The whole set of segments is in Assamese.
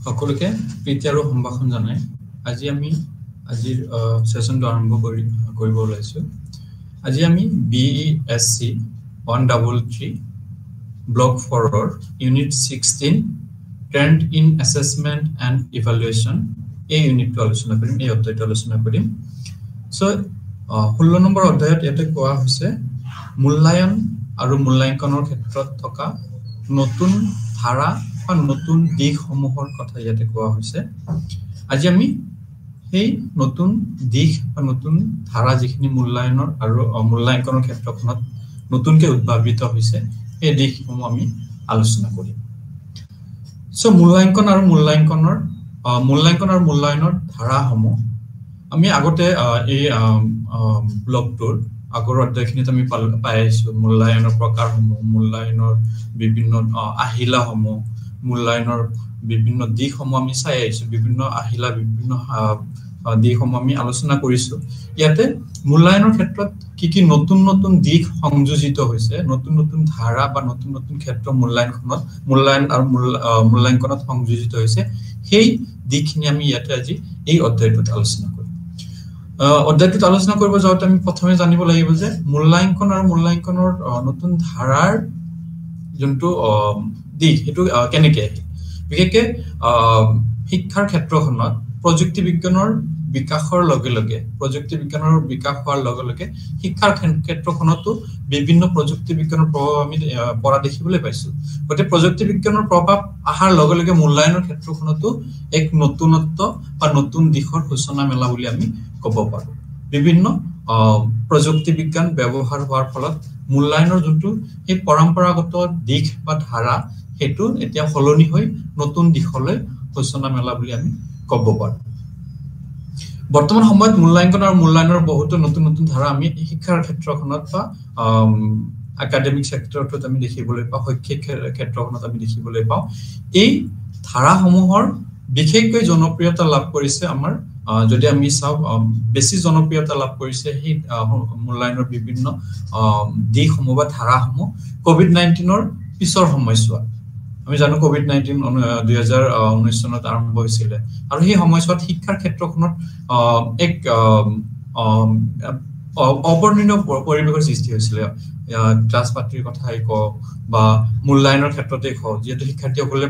সকলোকে প্ৰীতি আৰু সম্ভাষণ জনাই আজি আমি আজিৰ সেশনটো আৰম্ভ কৰিব ওলাইছো আজি আমি BESC 133 block 4 or unit 16 trend in assessment and evaluation এই ইউনিটটো আলোচনা কৰিম এই অধ্যায়টো আলোচনা কৰিম সো 16 নম্বৰ অধ্যায়ত এতে কোৱা হৈছে মূল্যায়ন আৰু মূল্যাঙ্কনৰ ক্ষেত্ৰত থকা নতুন ধাৰা বা নতুন দিশসমূহৰ কথা ইয়াতে কোৱা হৈছে আজি আমি এই নতুন দিশ বা নতুন ধাৰা যিখিনি মূল্যায়নৰ আৰু মূল্যাঙ্কনৰ ক্ষেত্ৰখনত নতুনকৈ উদ্ভাৱিত হৈছে এই দিশসমূহ আমি আলোচনা কৰিম সো মূল্যাঙ্কন আৰু মূল্যায়নৰ ধাৰাসমূহ আমি আগতে এই ব্লগটোৰ আগৰ অধ্যায়খিনিত আমি পাইছো মূল্যায়নৰ প্ৰকাৰসমূহ মূল্যায়নৰ বিভিন্ন আহিলাসমূহ মূল্যায়নৰ বিভিন্ন দিশসমূহ আমি চাই আহিছো বিভিন্ন আহিলা বিভিন্ন দিশসমূহ আমি আলোচনা কৰিছো ইয়াতে মূল্যায়নৰ ক্ষেত্ৰত কি নতুন নতুন দিশ সংযোজিত হৈছে নতুন নতুন ধাৰা বা নতুন নতুন ক্ষেত্ৰ মূল্যায়ন আৰু মূল্যাঙ্কনত সংযোজিত হৈছে সেই দিশখিনি আমি ইয়াতে আজি এই অধ্যায়টোত আলোচনা কৰিম অধ্যায়টোত আলোচনা কৰিব যাওঁতে আমি প্ৰথমে জানিব লাগিব যে মূল্যাঙ্কন আৰু মূল্যাঙ্কনৰ নতুন ধাৰাৰ যোনটো দিশ হেতু কেনেকৈ বিশেষকৈ শিক্ষাৰ ক্ষেত্ৰখনত প্ৰযুক্তি বিজ্ঞানৰ বিকাশৰ লগে লগে প্ৰযুক্তি বিজ্ঞানৰ বিকাশ হোৱাৰ লগে লগে শিক্ষাৰ ক্ষেত্ৰখনতো বিভিন্ন প্ৰযুক্তি বিজ্ঞানৰ প্ৰভাৱ আমি পৰা দেখিবলৈ পাইছো গতে প্ৰযুক্তি বিজ্ঞানৰ প্ৰভাৱ আহাৰ লগে লগে মূল্যায়নৰ ক্ষেত্ৰখনতো এক নতুনত্ব বা নতুন দিশৰ সূচনা মেলা বুলি আমি ক'ব পাৰো বিভিন্ন প্ৰযুক্তি বিজ্ঞান ব্যৱহাৰ হোৱাৰ ফলত মূল্যায়নৰ যোনটো এই পৰম্পৰাগত দিশ বা ধাৰা হেতু এতিয়া সলনি হৈ নতুন দিশলৈ সূচনা মেলা বুলি আমি ক'ব পাৰো বৰ্তমান সময়ত মূল্যাঙ্কন আৰু মূল্যায়নৰ বহুতো নতুন নতুন ধাৰা আমি শিক্ষাৰ ক্ষেত্ৰখনত বা একাডেমিক সেক্টৰটোত আমি দেখিবলৈ পাওঁ শৈক্ষিক ক্ষেত্ৰখনত আমি দেখিবলৈ পাওঁ এই ধাৰাসমূহৰ বিশেষকৈ জনপ্ৰিয়তা লাভ কৰিছে আমাৰ যদি আমি চাও বেছি জনপ্ৰিয়তা লাভ কৰিছে সেই মূল্যায়নৰ বিভিন্ন দিশসমূহ বা ধাৰাসমূহ কোভিড-19 ৰ পিছৰ সময়ছোৱা আমি জানো কোভিড-19 2019 চনত আৰম্ভ হৈছিল আৰু সেই সময়ছোৱাত শিক্ষাৰ ক্ষেত্ৰখনত এক অবৰ্ণনীয় পৰিৱেশৰ সৃষ্টি হৈছিল ক্লাছ পাতিৰ কথাই কওক বা মূল্যায়নৰ ক্ষেত্ৰতে কওক যেহেতু শিক্ষাৰ্থীসকলে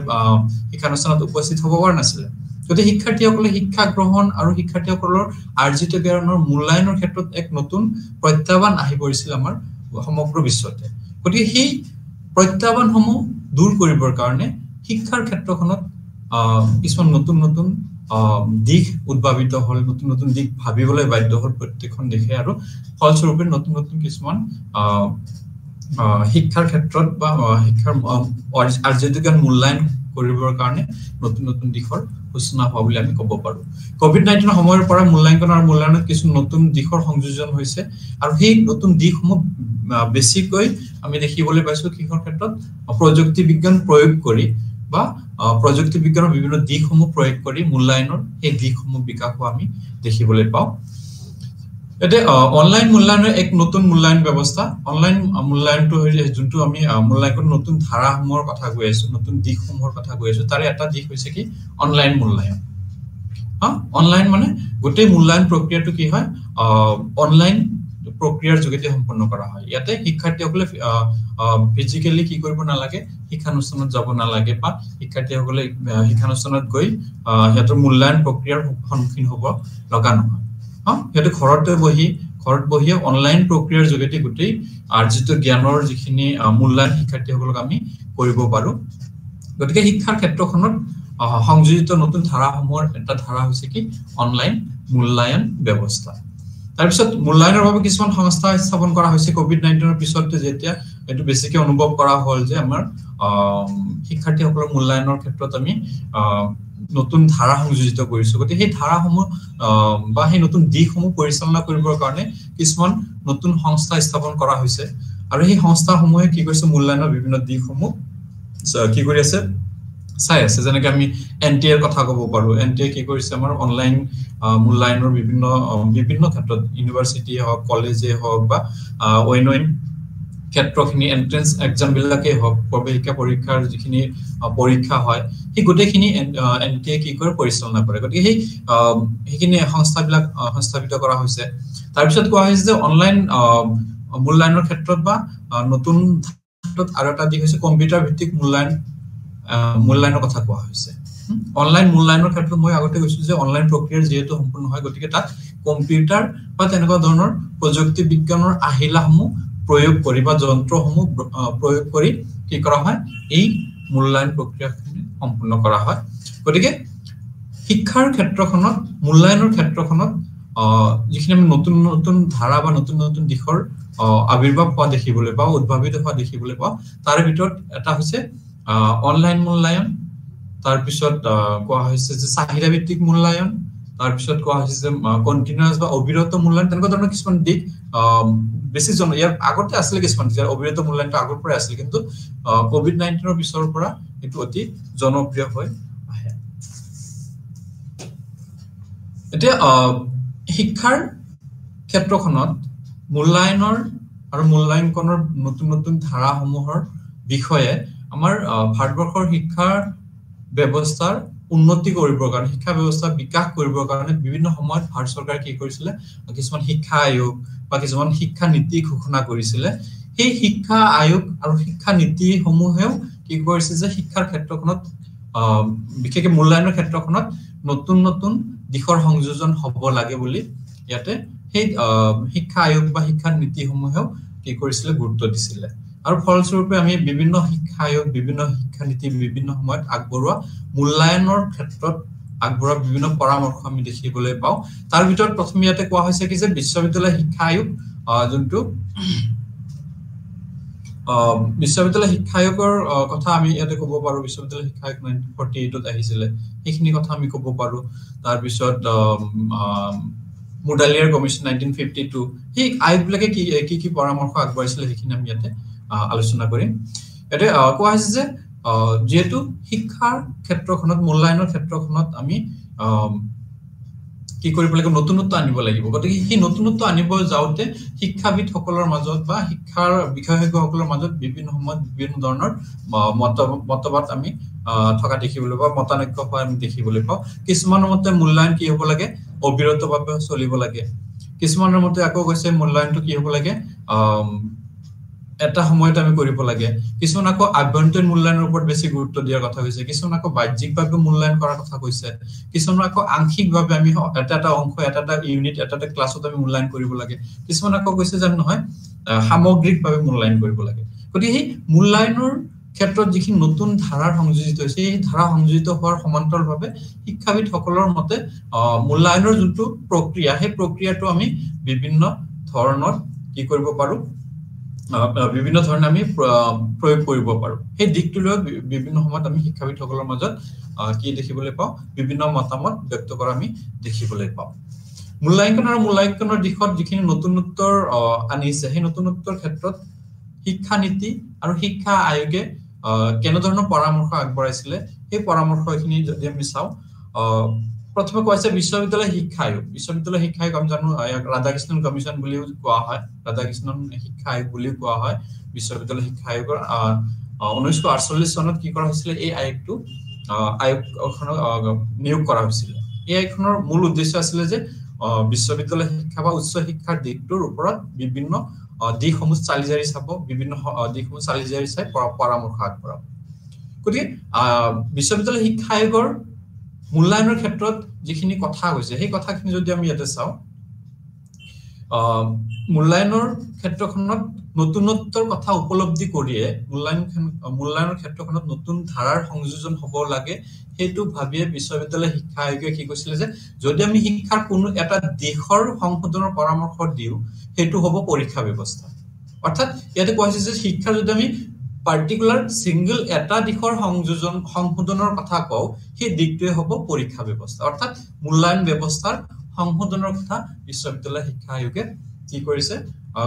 শিক্ষানুষ্ঠানত উপস্থিত হ'ব পৰা নাছিল যদি শিক্ষাৰ্থীসকলে শিক্ষা গ্ৰহণ আৰু শিক্ষাৰ্থীসকলৰ আৰ্জিত জ্ঞানৰ মূল্যায়নৰ ক্ষেত্ৰত এক নতুন প্ৰত্যাহ্বান আহি পৰিছিল আমাৰ সমগ্ৰ বিশ্বতে গতিকে সেই প্ৰত্যাহ্বানসমূহ দূৰ কৰিবৰ কাৰণে শিক্ষাৰ ক্ষেত্ৰখনত কিছুমান নতুন নতুন দিশ উদ্ভাৱিত হ'ল নতুন নতুন দিশ ভাবিবলৈ বাধ্য হ'ল প্ৰত্যেকখন দেশে আৰু ফলস্বৰূপে নতুন নতুন কিছুমান শিক্ষাৰ ক্ষেত্ৰত বা শিক্ষাৰ আৰ্জিত জ্ঞান মূল্যায়ন কৰিবৰ কাৰণে নতুন নতুন দিশৰ সূচনা হোৱা বুলি আমি ক'ব পাৰো কোভিড-19 সময়ৰ পৰা মূল্যাঙ্কন আৰু মূল্যায়নত কিছু নতুন দিশৰ সংযোজন হৈছে আৰু সেই নতুন দিশসমূহ বেছিকৈ আমি দেখিবলৈ পাইছো কিহৰ ক্ষেত্ৰত প্ৰযুক্তি বিজ্ঞান প্ৰয়োগ কৰি বা প্ৰযুক্তি বিজ্ঞানৰ বিভিন্ন দিশসমূহ প্ৰয়োগ কৰি মূল্যায়নৰ এই দিশসমূহ বিকাশ হোৱা আমি দেখিবলৈ পাওঁ এতে অনলাইন মূল্যায়নৰ এক নতুন মূল্যায়ন ব্যৱস্থা অনলাইন মূল্যায়নটো হৈছে যোনটো আমি মূল্যায়নৰ নতুন ধাৰাসমূহৰ কথা কৈ আছো নতুন দিশসমূহৰ কথা কৈ আছো তাৰে এটা দিশ হৈছে কি অনলাইন মূল্যায়ন অনলাইন মানে গোটেই মূল্যায়ন প্ৰক্ৰিয়াটো কি হয় অনলাইন প্ৰক্ৰিয়াৰ যোগেদি সম্পন্ন কৰা হয় ইয়াতে শিক্ষাৰ্থীসকলে ফিজিক্যালি কি কৰিব নালাগে শিক্ষানুষ্ঠানত যাব নালাগে বা শিক্ষাৰ্থীসকলে শিক্ষানুষ্ঠানত গৈ হেতৰ মূল্যায়ন প্ৰক্ৰিয়াৰ সন্মুখীন হ'ব লগা নহয় হেতু ঘৰত বহি অনলাইন প্ৰক্ৰিয়াৰ যোগেদি গোটেই আৰ্জিত জ্ঞানৰ যিখিনি মূল্যায়ন শিক্ষাৰ্থীসকলক আমি কৰিব পাৰো গতিকে শিক্ষাৰ ক্ষেত্ৰখনত সংযোজিত নতুন ধাৰাসমূহৰ এটা ধাৰা হৈছে কি অনলাইন মূল্যায়ন ব্যৱস্থা তাৰপিছত মূল্যায়নৰ বাবে কিছুমান সংস্থা স্থাপন কৰা হৈছে কোভিড-19 ৰ পিছত যেতিয়া এটো বেছিকৈ অনুভৱ কৰা হ'ল যে আমাৰ শিক্ষাৰ্থীসকলৰ মূল্যায়নৰ ক্ষেত্ৰত আমি নতুন ধাৰা সংযোজিত কৰিছো গতিকে সেই ধাৰাসমূহ বা সেই নতুন দিশসমূহ পৰিচালনা কৰিবৰ কাৰণে কিছুমান নতুন সংস্থা স্থাপন কৰা হৈছে আৰু সেই সংস্থাসমূহে কি কৰিছে মূল্যায়নৰ বিভিন্ন দিশসমূহ কি কৰি আছে চাই আছে যেনেকৈ আমি এনটিএৰ কথা ক'ব পাৰো এনটিএ কি কৰিছে আমাৰ অনলাইন মূল্যায়নৰ বিভিন্ন ক্ষেত্ৰত ইউনিভাৰ্চিটি হওক কলেজে হওক বা অন্য ক্ষেত্ৰখিনি এন্ট্ৰেন্স এক্সাম বিলাকে হওক প্ৰৱেশিকা পৰীক্ষাৰ যিখিনি পৰীক্ষা হয় সেই গোটেইখিনি এনটিএ কি কৰে পৰিচালনা কৰে গতিকে সেইখিনি সংস্থাবিলাক সংস্থাপিত কৰা হৈছে তাৰপিছত কোৱা হৈছে যে অনলাইন মূল্যায়নৰ ক্ষেত্ৰত বা নতুন ক্ষেত্ৰত আৰু এটা দিশ হৈছে কম্পিউটাৰ ভিত্তিক মূল্যায়নৰ কথা কোৱা হৈছে অনলাইন মূল্যায়নৰ ক্ষেত্ৰত মই আগতে কৈছিলো যে অনলাইন প্ৰক্ৰিয়া যেহেতু সম্পূৰ্ণ হয় গতিকে তাত কম্পিউটাৰ বা তেনেকুৱা ধৰণৰ প্ৰযুক্তি বিজ্ঞানৰ আহিলাসমূহ প্ৰয়োগ কৰি বা যন্ত্ৰসমূহ প্ৰয়োগ কৰি কি কৰা হয় এই মূল্যায়ন প্ৰক্ৰিয়াখিনি সম্পূৰ্ণ কৰা হয় গতিকে শিক্ষাৰ ক্ষেত্ৰখনত মূল্যায়নৰ ক্ষেত্ৰখনত যিখিনি আমি নতুন নতুন ধাৰা বা নতুন নতুন দিশৰ আবিৰ্ভাৱ হোৱা দেখিবলৈ পাওঁ উদ্ভাৱিত হোৱা দেখিবলৈ পাওঁ তাৰ ভিতৰত এটা হৈছে অনলাইন মূল্যায়ন তাৰপিছত কোৱা হৈছে যে চাহিদা ভিত্তিক মূল্যায়ন তাৰপিছত কোৱা হৈছে যে কন্টিনিউয়াস বা অবিৰত মূল্যায়ন তেনেকুৱা ধৰণৰ কিছুমান দিশ বেছি ইয়াৰ আগতে আছিলে কিছুমান যে অবিৰত মূল্যায়নটো আগৰ পৰাই আছিল কিন্তু কোভিড-19 ৰ পিছৰ পৰা এটো অতি জনপ্ৰিয় হৈ আহে এতিয়া শিক্ষাৰ ক্ষেত্ৰখনত মূল্যায়নৰ আৰু মূল্যায়নৰ নতুন নতুন ধাৰাসমূহৰ বিষয়ে আমাৰ ভাৰতবৰ্ষৰ শিক্ষাৰ ব্যৱস্থাৰ উন্নতি কৰিবৰ কাৰণে শিক্ষা ব্যৱস্থা বিকাশ কৰিবৰ কাৰণে বিভিন্ন সময়ত ভাৰত চৰকাৰে কি কৰিছিল কিছুমান শিক্ষা আয়োগ বা কিছুমান শিক্ষা নীতি ঘোষণা কৰিছিল সেই শিক্ষা আয়োগ আৰু শিক্ষা নীতিসমূহেও কি কৰিছে যে শিক্ষাৰ ক্ষেত্ৰখনত বিশেষকৈ মূল্যায়নৰ ক্ষেত্ৰখনত নতুন নতুন দিশৰ সংযোজন হ'ব লাগে বুলি ইয়াতে সেই শিক্ষা আয়োগ বা শিক্ষা নীতিসমূহেও কি কৰিছিল গুৰুত্ব দিছিল আৰু ফলস্বৰূপে আমি বিভিন্ন শিক্ষা আয়োগ বিভিন্ন শিক্ষা নীতি বিভিন্ন সময়ত আগবঢ়োৱা মূল্যায়নৰ ক্ষেত্ৰত আগবঢ়োৱা বিভিন্ন পৰামৰ্শ আমি দেখিবলৈ পাওঁ তাৰ ভিতৰত প্ৰথম ইয়াতে কোৱা হৈছে কি যে বিশ্ববিদ্যালয় শিক্ষা আয়োগ যোনটো বিশ্ববিদ্যালয় শিক্ষা আয়োগৰ কথা আমি ইয়াতে ক'ব পাৰো বিশ্ববিদ্যালয় শিক্ষা আয়োগ 1948 ত আহিছিল এইখিনি কথা আমি ক'ব পাৰো তাৰ পিছত মুডালিয়াৰ কমিশন 1952 এই আয়োগবিলাকে কি পৰামৰ্শ আগবঢ়াইছিল সেইখিনি আমি ইয়াতে আলোচনা কৰিম এতে কোৱা হৈছে যে যেহেতু শিক্ষাৰ ক্ষেত্ৰখনত মূল্যায়নৰ ক্ষেত্ৰখনত আমি কি কৰিব লাগিব নতুনত্ব আনিব লাগিব গতিকে সেই নতুনত্ব আনিব যাওতে শিক্ষাবিদসকলৰ মাজত বা শিক্ষাৰ বিশেষজ্ঞসকলৰ মাজত বিভিন্ন সময়ত বিভিন্ন ধৰণৰ মতবাদ আমি থকা দেখিবলৈ পাওঁ মতানৈক্য হোৱা আমি দেখিবলৈ পাওঁ কিছুমানৰ মতে মূল্যায়ন কি হ'ব লাগে অবিৰতভাৱে চলিব লাগে কিছুমানৰ মতে আকৌ কৈছে মূল্যায়নটো কি হ'ব লাগে এটা সময়ত আমি কৰিব লাগে কিছুমান আকৌ আভ্যন্তৰীণ মূল্যায়নৰ ওপৰত বেছি গুৰুত্ব দিয়াৰ কথা কৈছে কিছুমান আকৌ বাহ্যিকভাৱে মূল্যায়ন কৰাৰ কথা কৈছে কিছুমান আকৌ আংশিকভাৱে আমি এটা অংশ এটা ইউনিট এটা ক্লাছত আমি মূল্যায়ন কৰিব লাগে কিছুমান আকৌ কৈছে যে নহয় সামগ্ৰিকভাৱে মূল্যায়ন কৰিব লাগে গতিকে এই মূল্যায়নৰ ক্ষেত্ৰত যিখিনি নতুন ধাৰাৰ সংযোজিত হৈছে এই ধাৰা সংযোজিত হোৱাৰ সমান্তৰালভাৱে শিক্ষাবিদসকলৰ মতে মূল্যায়নৰ যোনটো প্ৰক্ৰিয়া সেই প্ৰক্ৰিয়াটো আমি বিভিন্ন ধৰণৰ কি কৰিব পাৰো বিভিন্ন ধৰণে আমি প্ৰয়োগ কৰিব পাৰো সেই দিকটোলৈ বিভিন্ন সময়ত আমি শিক্ষাবিদসকলৰ মাজত কি দেখিবলৈ পাওঁ বিভিন্ন মতামত ব্যক্ত কৰা আমি দেখিবলৈ পাওঁ মূল্যায়নৰ দিশত যিখিনি নতুনত্বৰ আনিছে সেই নতুনত্বৰ ক্ষেত্ৰত শিক্ষা নীতি আৰু শিক্ষা আয়োগে কেনে ধৰণৰ পৰামৰ্শ আগবঢ়াইছিলে সেই পৰামৰ্শখিনি যদি আমি চাওঁ প্ৰথমে কৈছে বিশ্ববিদ্যালয় শিক্ষা আয়োগ আমি জানো ৰাধাকৃষ্ণন কমিশন বুলিও কোৱা হয় ৰাধাকৃষ্ণন শিক্ষা আয়োগ বুলিও কোৱা হয় বিশ্ববিদ্যালয় শিক্ষা আয়োগৰ 1948 চনত কি কৰা হৈছিল এই আয়োগখনক নিয়োগ কৰা হৈছিল এই আয়োগখনৰ মূল উদ্দেশ্য আছিল যে বিশ্ববিদ্যালয় শিক্ষা বা উচ্চ শিক্ষাৰ দিশটোৰ ওপৰত বিভিন্ন দিশসমূহ চালি জাৰি চাব বিভিন্ন দিশসমূহ চালি জাৰি চাই পৰামৰ্শ আগবঢ়াব গতিকে বিশ্ববিদ্যালয় শিক্ষা আয়োগৰ মূল্যায়নৰ ক্ষেত্ৰত যিখিনি কথা কৈছে সেই কথাখিনি যদি আমি ইয়াতে চাওঁ মূল্যায়নৰ ক্ষেত্ৰখনত নতুনত্বৰ কথা উপলব্ধি কৰিয়ে মূল্যায়নৰ ক্ষেত্ৰখনত নতুন ধাৰাৰ সংযোজন হ'ব লাগে সেইটো ভাবিয়ে বিশ্ববিদ্যালয় শিক্ষা আয়োগে কি কৈছিলে যে যদি আমি শিক্ষাৰ কোনো এটা দিশৰ সংশোধনৰ পৰামৰ্শ দিও সেইটো হ'ব পৰীক্ষা ব্যৱস্থা অৰ্থাৎ ইয়াতে কোৱা হৈছে যে শিক্ষা যদি আমি পাৰ্টিকুলাৰ সিঙ্গল এটা দিশৰ সংশোধনৰ কথা কওঁ সেই দিকটোৱে হ'ব পৰীক্ষা ব্যৱস্থা অৰ্থাৎ মূল্যায়ন ব্যৱস্থাৰ সংশোধনৰ কথা বিশ্ববিদ্যালয় শিক্ষা আয়োগে কি কৰিছে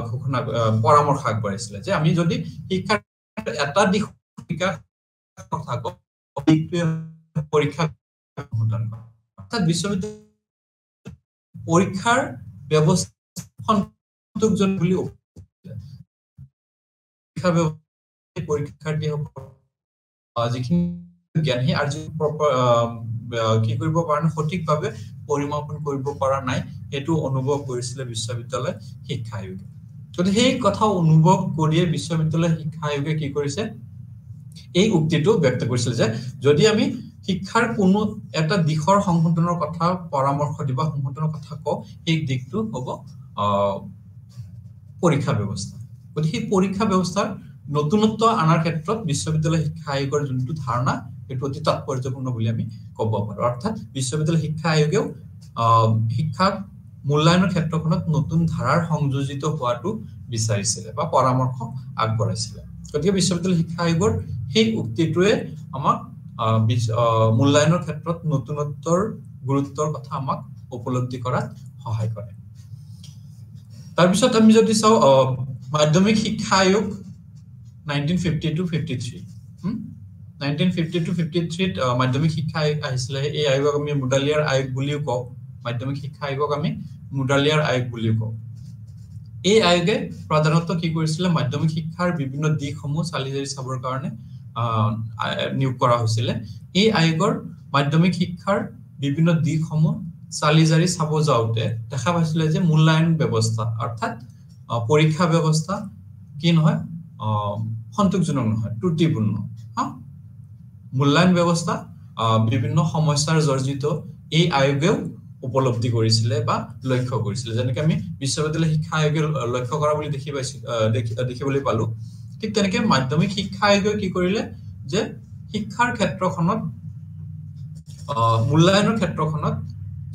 ঘোষণা পৰামৰ্শ আগবঢ়াইছিলে যে আমি যদি শিক্ষাৰ এটা দিশ কথা কওঁ পৰীক্ষা সংশোধন কৰা অৰ্থাৎ বিশ্ববিদ্যালয় পৰীক্ষাৰ ব্যৱস্থা বুলি পৰীক্ষা পৰীক্ষাৰ্থীসকল যিখিনি জ্ঞান সেই আৰ্জিত কি কৰিব পৰা নাই সঠিকভাৱে পৰিমাপন কৰিব পৰা নাই সেইটো অনুভৱ কৰিছিলে বিশ্ববিদ্যালয় শিক্ষা আয়োগে গতিকে সেই কথা অনুভৱ কৰিয়ে বিশ্ববিদ্যালয় শিক্ষা আয়োগে কি কৰিছে এই উক্তিটো ব্যক্ত কৰিছিল যে যদি আমি শিক্ষাৰ কোনো এটা দিশৰ সংশোধনৰ কথা পৰামৰ্শ দিবা সংশোধনৰ কথা কও এই দিকটো হ'ব পৰীক্ষা ব্যৱস্থা গতিকে এই পৰীক্ষা ব্যৱস্থাৰ নতুনত্ব আনাৰ ক্ষেত্ৰত বিশ্ববিদ্যালয় শিক্ষা আয়োগৰ যোনটো ধাৰণা এটো অতি তাৎপৰ্যপূৰ্ণ বুলি আমি ক'ব পাৰো অৰ্থাৎ বিশ্ববিদ্যালয় শিক্ষা আয়োগেও শিক্ষা মূল্যায়নৰ ক্ষেত্ৰখনত নতুন ধাৰাৰ সংযোজিত হোৱাটো বিচাৰিছিল বা পৰামৰ্শ আগবঢ়াইছিল গতিকে বিশ্ববিদ্যালয় শিক্ষা আয়োগৰ সেই উক্তিটোৱে আমাক মূল্যায়নৰ ক্ষেত্ৰত নতুনত্বৰ গুৰুত্বৰ কথা আমাক উপলব্ধি কৰাত সহায় কৰে তাৰ পিছত আমি যদি চাও মাধ্যমিক শিক্ষা আয়োগ 1952-53 1952-53 মাধ্যমিক শিক্ষা আয়োগ আহিছিল এই আয়োগক আমি মুডালিয়াৰ আয়োগ বুলিও কও মাধ্যমিক শিক্ষা আয়োগক আমি মুডালিয়াৰ আয়োগ বুলিও কও এই আয়োগে প্ৰধানত কি কৰিছিল মাধ্যমিক শিক্ষাৰ বিভিন্ন দিশসমূহ চালিজাৰি চাবৰ কাৰণে নিয়োগ কৰা হৈছিল এই আয়োগৰ মাধ্যমিক শিক্ষাৰ বিভিন্ন দিশসমূহ চালিজাৰি চাব যাওতে দেখা পাইছিল যে মূল্যায়ন ব্যৱস্থা অৰ্থাৎ পৰীক্ষা ব্যৱস্থা কি নহয় সন্তোষজনক নহয় ত্ৰুটিপূৰ্ণ মূল্যায়ন ব্যৱস্থা বিভিন্ন সমস্যাৰ জৰ্জিত এই আয়োগেও উপলব্ধি কৰিছিল বা লক্ষ্য কৰিছিল যেনেকৈ আমি বিশ্ববিদ্যালয় শিক্ষা আয়োগে লক্ষ্য কৰা বুলি দেখিবলৈ পালো ঠিক তেনেকৈ মাধ্যমিক শিক্ষা আয়োগে কি কৰিলে যে শিক্ষাৰ ক্ষেত্ৰখনত মূল্যায়নৰ ক্ষেত্ৰখনত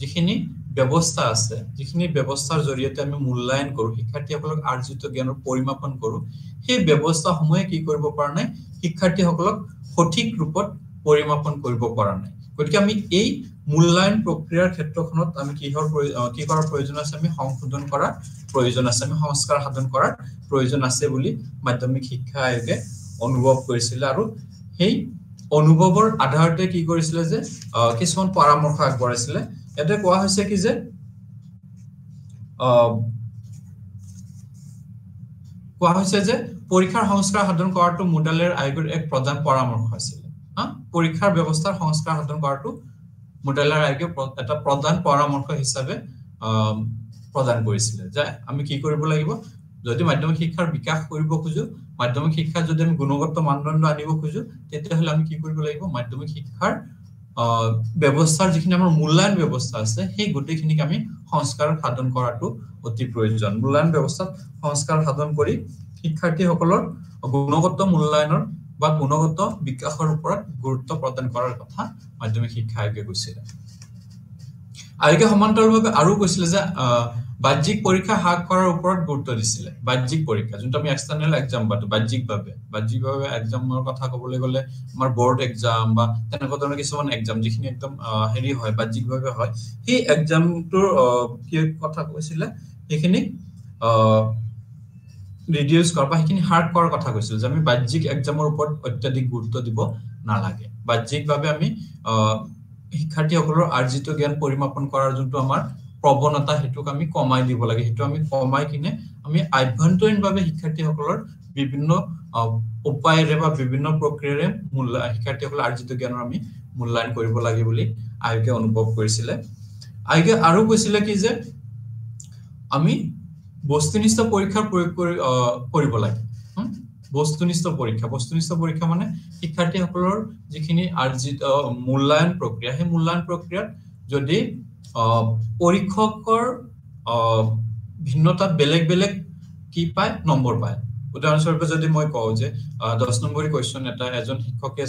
যিখিনি ব্যৱস্থা আছে যিখিনি ব্যৱস্থাৰ জৰিয়তে আমি মূল্যায়ন কৰো শিক্ষাৰ্থীসকলক আৰ্জিত জ্ঞানৰ পৰিমাপন কৰো সেই ব্যৱস্থাসমূহে কি কৰিব পৰা নাই শিক্ষাৰ্থীসকলক সঠিক ৰূপত পৰিমাপন কৰিব পৰা নাই গতিকে আমি এই মূল্যায়ন প্ৰক্ৰিয়াৰ ক্ষেত্ৰখনত আমি কি কৰাৰ প্ৰয়োজন আছে আমি সংশোধন কৰাৰ প্ৰয়োজন আছে আমি সংস্কাৰ সাধন কৰাৰ প্ৰয়োজন আছে বুলি মাধ্যমিক শিক্ষা আয়োগে অনুভৱ কৰিছিল আৰু সেই অনুভৱৰ আধাৰতে কি কৰিছিল যে কিছুমান পৰামৰ্শ আগবঢ়াইছিল এটা কোৱা হৈছে কি যে কোৱা হৈছে যে পৰীক্ষাৰ সংস্কাৰ সাধন কৰাটো মুডালিয়াৰ আয়োগৰ এক প্ৰধান পৰামৰ্শ আছিল পৰীক্ষাৰ ব্যৱস্থাৰ সংস্কাৰ সাধন কৰাটো মুডালিয়াৰ আয়োগে এটা প্ৰধান পৰামৰ্শ হিচাপে প্ৰদান কৰিছিল যে আমি কি কৰিব লাগিব যদি মাধ্যমিক শিক্ষাৰ বিকাশ কৰিব খুজো মাধ্যমিক শিক্ষা যদি আমি গুণগত মানদণ্ড আনিব খুজো তেতিয়াহলে আমি কি কৰিব লাগিব মাধ্যমিক শিক্ষাৰ ব্যৱস্থাৰ যিখিনি আমাৰ মূল্যায়ন ব্যৱস্থা আছে সেই গোটেইখিনিক আমি সংস্কাৰ সাধন কৰাটো অতি প্ৰয়োজন মূল্যায়ন ব্যৱস্থাত সংস্কাৰ সাধন কৰি শিক্ষাৰ্থীসকলৰ গুণগত মূল্যায়নৰ বা গুণগত বিকাশৰ ওপৰত গুৰুত্ব প্ৰদান কৰাৰ কথা মাধ্যমিক শিক্ষা আয়োগে কৈছিল আয়োগে সমান্তৰালভাৱে আৰু কৈছিল যে বাহ্যিক পৰীক্ষা হ্ৰাস কৰাৰ ওপৰত গুৰুত্ব দিছিল বাহ্যিক পৰীক্ষা যোনটো আমি এক্সটাৰ্নেল এক্সাম বা বাহ্যিকভাৱে এক্সামৰ কথা ক'বলৈ গ'লে আমাৰ বৰ্ড এক্সাম বা তেনেকুৱা ধৰণৰ কিছুমান এক্সাম যিখিনি একদম হেৰি হয় বাহ্যিকভাৱে হয় সেই এক্সামটোৰ কি কথা কৈছিল সেইখিনি ৰিডিউস কৰা বা সেইখিনি হ্ৰাস কৰাৰ কথা কৈছিল যে আমি বাহ্যিক এক্সামৰ ওপৰত অত্যাধিক গুৰুত্ব দিব নালাগে বাহ্যিকভাৱে আমি শিক্ষাৰ্থীসকলৰ আৰ্জিত জ্ঞান পৰিমাপন কৰাৰ যোনটো আমাৰ প্ৰৱণতা হেতুক আমি কমাই দিব লাগে হেতু আমি কমাই কিনে আমি আভ্যন্তৰীণভাৱে শিক্ষাৰ্থীসকলৰ বিভিন্ন উপায়েৰে বা বিভিন্ন প্ৰক্ৰিয়াৰে শিক্ষাৰ্থীসকলৰ আৰ্জিত জ্ঞানৰ আমি মূল্যায়ন কৰিব লাগে বুলি আয়োগে অনুভৱ কৰিছিল আয়োগে আৰু কৈছিল কি যে আমি বস্তুনিষ্ঠ পৰীক্ষাৰ প্ৰয়োগ কৰিব লাগে বস্তুনিষ্ঠ পৰীক্ষা মানে শিক্ষাৰ্থীসকলৰ যিখিনি আৰ্জিত মূল্যায়ন প্ৰক্ৰিয়া সেই মূল্যায়ন প্ৰক্ৰিয়াত যদি পৰীক্ষকৰ ভিন্নতাত বেলেগ কি পায় নম্বৰ পায় উদাহৰণস্বৰূপে যদি মই কওঁ যে 10 নম্বৰী কোৱেশ্চন এটা এজন শিক্ষকে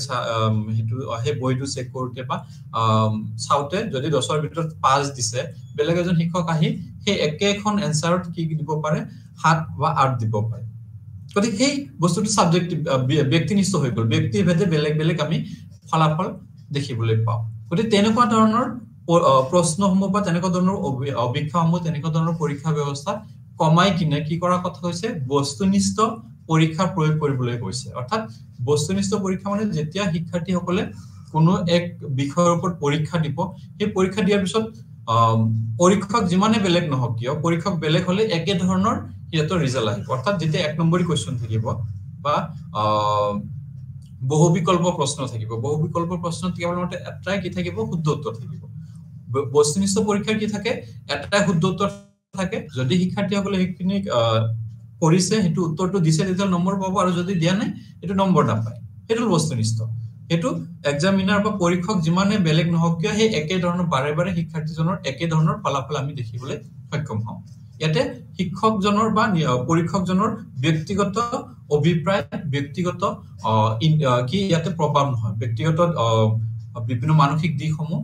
হেতু হে বইটো চেক কৰোতে বা চাওতে যদি 10 ৰ ভিতৰত 5 দিছে বেলেগ এজন শিক্ষক আহি হে একেখন এনসাৰত কি দিব পাৰে 7 বা 8 দিব পাৰে গতিকে সেই বস্তুটো সাবজেক্টিভ ব্যক্তিনিষ্ঠ হৈ গ'ল ব্যক্তিভেদে বেলেগ আমি ফলাফল দেখিবলৈ পাওঁ গতিকে তেনেকুৱা ধৰণৰ প্ৰশ্নসমূহ বা তেনেকুৱা ধৰণৰ অভিক্ষাসমূহ তেনেকুৱা ধৰণৰ পৰীক্ষা ব্যৱস্থা কমাই কিনে কি কৰা কথা হৈছে বস্তুনিষ্ঠ পৰীক্ষা প্ৰয়োগ কৰিবলৈ কৈছে অৰ্থাৎ বস্তুনিষ্ঠ পৰীক্ষা মানে যেতিয়া শিক্ষাৰ্থীসকলে কোনো এক বিষয়ৰ ওপৰত পৰীক্ষা দিব সেই পৰীক্ষা দিয়াৰ পিছত পৰীক্ষক যিমানে বেলেগ নহওক কিয় পৰীক্ষক বেলেগ হলে একে ধৰণৰ হিয়তৰ ৰিজাল্ট আহিব অৰ্থাৎ যেতিয়া 1 নম্বৰী কোৱেশ্চন থাকিব বা বহু বিকল্প প্ৰশ্ন থাকিব বহু বিকল্প প্ৰশ্নত কেৱলমাত্ৰ এটাই কি থাকিব শুদ্ধ উত্তৰ থাকিব বস্তুনিষ্ঠ পৰীক্ষাৰ কি থাকে এটাই শুদ্ধ উত্তৰ থাকে যদি শিক্ষাৰ্থীসকলে সেইখিনি কৰিছে হেতু উত্তৰটো দিছে তেতিয়া নম্বৰ পাব আৰু যদি দিয়া নাই এটো নম্বৰ নাপায় হেতু বস্তুনিষ্ঠ হেতু এক্সামিনাৰ বা পৰীক্ষক যিমানে বেলেগ নহওক কিয় হে একে ধৰণৰ বাৰে বাৰে শিক্ষাৰ্থীজনৰ একে ধৰণৰ ফলাফল আমি দেখিবলৈ সক্ষম হওঁ ইয়াতে শিক্ষকজনৰ বা পৰীক্ষকজনৰ ব্যক্তিগত অভিপ্ৰায় ব্যক্তিগত কি ইয়াতে প্ৰভাৱ নহয় ব্যক্তিগত বিভিন্ন মানসিক দিশসমূহ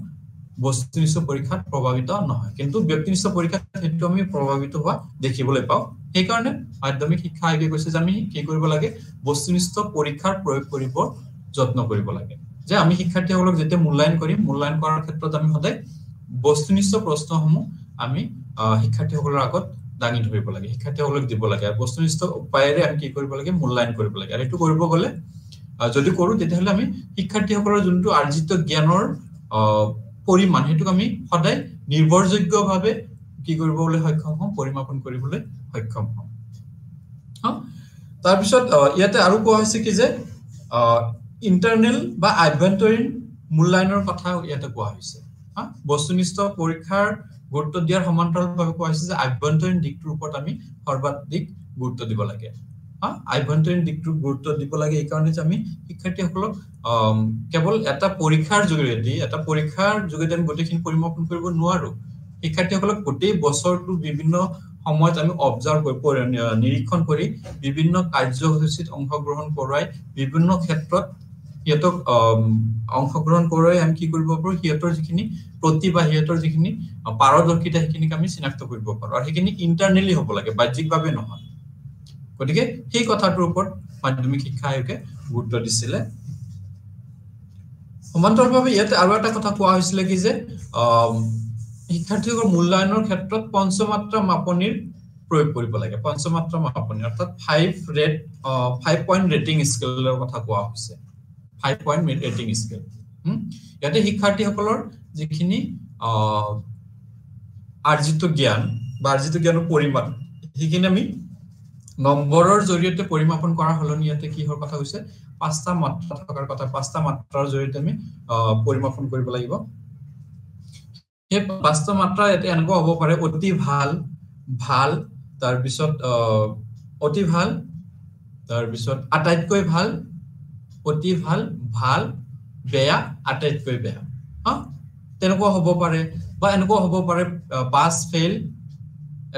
বস্তুনিষ্ঠ পৰীক্ষাত প্ৰভাৱিত নহয় কিন্তু ব্যক্তিনিষ্ঠ পৰীক্ষাত হেতু আমি প্ৰভাৱিত হোৱা দেখিবলৈ পাওঁ এই কাৰণে মাধ্যমিক শিক্ষা আয়োগে কৈছে যে আমি কি কৰিব লাগে বস্তুনিষ্ঠ পৰীক্ষাৰ প্ৰয়োগ কৰিব যত্ন কৰিব লাগে যে আমি শিক্ষাৰ্থীসকলক যেতে মূল্যায়ন কৰিম মূল্যায়ন কৰাৰ ক্ষেত্ৰত আমি সদায় বস্তুনিষ্ঠ প্ৰশ্নসমূহ আমি শিক্ষাৰ্থীসকলৰ আগত দাঙি ধৰিব লাগে শিক্ষাৰ্থীসকলক দিব লাগে আৰু বস্তুনিষ্ঠ উপায়েৰে আমি কি কৰিব লাগে মূল্যায়ন কৰিব লাগে আৰু এটো কৰিব গলে যদি কৰো তেতিয়াহলে আমি শিক্ষাৰ্থীসকলৰ যোনটো আৰ্জিত জ্ঞানৰ পৰিমাণ হেতুক আমি সদায় নিৰ্ভৰযোগ্যভাৱে কি কৰিবলৈ সক্ষম হম পৰিমাপন কৰিবলৈ সক্ষম হম তাৰ পিছত ইয়াতে আৰু কোৱা হৈছে কি যে ইন্টাৰনেল বা আভ্যন্তৰীণ মূল্যায়নৰ কথা ইয়াতে কোৱা হৈছে বস্তুনিষ্ঠ পৰীক্ষাৰ গুৰুত্ব দিয়াৰ সমান্তৰালভাৱে কোৱা হৈছে যে আভ্যন্তৰীণ দিকটোৰ ওপৰত আমি সৰ্বাধিক গুৰুত্ব দিব লাগে আভ্যন্তৰীণ দিকটোৰ গুৰুত্ব দিব লাগে এই কাৰণে যে আমি শিক্ষাৰ্থীসকলক কেৱল এটা পৰীক্ষাৰ যোগেদি আমি গোটেইখিনি পৰিমাপন কৰিব নোৱাৰো শিক্ষাৰ্থীসকলক গোটেই বছৰটো বিভিন্ন সময়ত আমি অবজাৰ্ভ কৰি নিৰীক্ষণ কৰি বিভিন্ন কাৰ্যসূচীত অংশগ্ৰহণ কৰোৱাই বিভিন্ন ক্ষেত্ৰত হিয়তক অংশগ্ৰহণ কৰোৱাই আমি কি কৰিব পাৰো হিয়তৰ যিখিনি প্ৰতিভা হিয়তৰ যিখিনি পাৰদৰ্শিতা সেইখিনি আমি চিনাক্ত কৰিব পাৰো আৰু সেইখিনি ইন্টাৰনেলি হ'ব লাগে বাহ্যিকভাৱে নহয় গতিকে সেই কথাটোৰ ওপৰত মাধ্যমিক শিক্ষা আয়োগে গুৰুত্ব দিছিলে সমান্তৰালভাৱে ইয়াতে আৰু এটা কথা কোৱা হৈছিল কি যে শিক্ষাৰ্থীসকলৰ মূল্যায়নৰ ক্ষেত্ৰত পঞ্চমাত্ৰা মাপনিৰ প্ৰয়োগ কৰিব লাগে পঞ্চমাত্ৰা মাপনি অৰ্থাৎ 5 পইণ্ট ৰেটিং স্কেলৰ কথা কোৱা হৈছে 5 পইণ্ট ৰেটিং স্কেল ইয়াতে শিক্ষাৰ্থীসকলৰ যিখিনি আৰ্জিত জ্ঞান বা আৰ্জিত জ্ঞানৰ পৰিমাণ সেইখিনি আমি নম্বৰৰ জৰিয়তে পৰিমাপন কৰা হলনি ইয়াতে কি হৰ কথা হৈছে পাঁচটা মাত্ৰা থকাৰ কথা পাঁচটা মাত্ৰাৰ জৰিয়তে আমি পৰিমাপন কৰিব লাগিব এই পাঁচটা মাত্ৰা ইয়াতে এনেকুৱা হ'ব পাৰে অতি ভাল ভাল তাৰ পিছত অতি ভাল তাৰ পিছত আটাইতকৈ ভাল অতি ভাল ভাল বেয়া আটাইতকৈ বেয়া তেনেকুৱা হ'ব পাৰে বা এনেকুৱা হ'ব পাৰে পাস ফেইল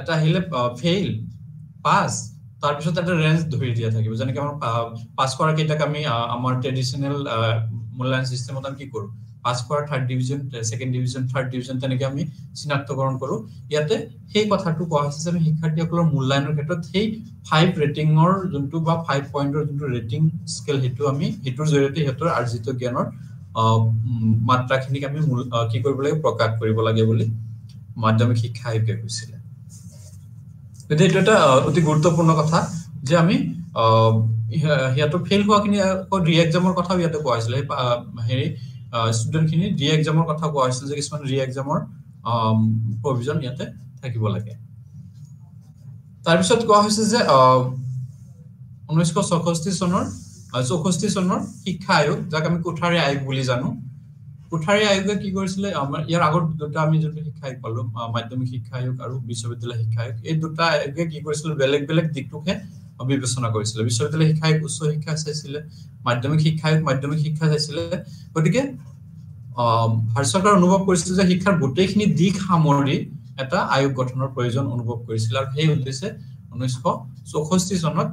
এটা হিলে ফেইল পাস তাৰ পিছত এটা ৰেঞ্জ ধৰি দিয়া থাকিব যেনেকৈ আমাৰ পাস কৰা কেইটাক আমি আমাৰ ট্ৰেডিশনাল মূল্যায়ন সিস্টেমত আমি কি কৰো পাস কৰা third division second division third division তেনেকৈ আমি চিনাক্তকৰণ কৰো ইয়াতে সেই কথাটো কোৱা হৈছে যে আমি শিক্ষাৰ্থীসকলৰ মূল্যায়নৰ ক্ষেত্ৰত সেই 5 ৰেটিংৰ যোনটো বা 5 পইণ্টৰ যোনটো ৰেটিং স্কেল হেতু আমি হেতুৰ জৰিয়তে হেতৰ আৰ্জিত জ্ঞানৰ মাত্ৰাখিনিক আমি কি কৰিব লাগে প্ৰকাশ কৰিব লাগে বুলি মাধ্যমিক শিক্ষা আয়োগে কৈছিল গতিকে এটা অতি গুৰুত্বপূৰ্ণ কথা যে আমি হিয়াটো ফেইল হোৱাখিনি ৰি এক্সামৰ কথা ইয়াতে কোৱা হৈছিল হেৰি স্টুডেন্ট খিনি ৰি এক্সামৰ কথা কোৱা হৈছিল যে কিছুমান ৰি এক্সামৰ প্ৰভিজন ইয়াতে থাকিব লাগে তাৰ পিছত কোৱা হৈছে যে 1964 চনৰ শিক্ষা আয়োগ যাক আমি কোঠাৰী আয়োগ বুলি জানো কোঠাৰী আয়োগে কি কৰিছিলে আমাৰ ইয়াৰ আগৰ দুটা আমি যোনটো শিক্ষা আয়োগ পালো মাধ্যমিক শিক্ষা আয়োগ আৰু বিশ্ববিদ্যালয় শিক্ষা আয়োগ এই দুটা আয়োগে কি কৰিছিল বেলেগ বেলেগ দিকটোকে বিবেচনা কৰিছিল বিশ্ববিদ্যালয় শিক্ষা আয়োগ উচ্চ শিক্ষা চাইছিল মাধ্যমিক শিক্ষা আয়োগ মাধ্যমিক শিক্ষা চাইছিল গতিকে ভাৰত চৰকাৰ অনুভৱ কৰিছিল যে শিক্ষাৰ গোটেইখিনি দিক সামৰি এটা আয়োগ গঠনৰ প্ৰয়োজন অনুভৱ কৰিছিল আৰু সেই উদ্দেশ্যে 1964 চনত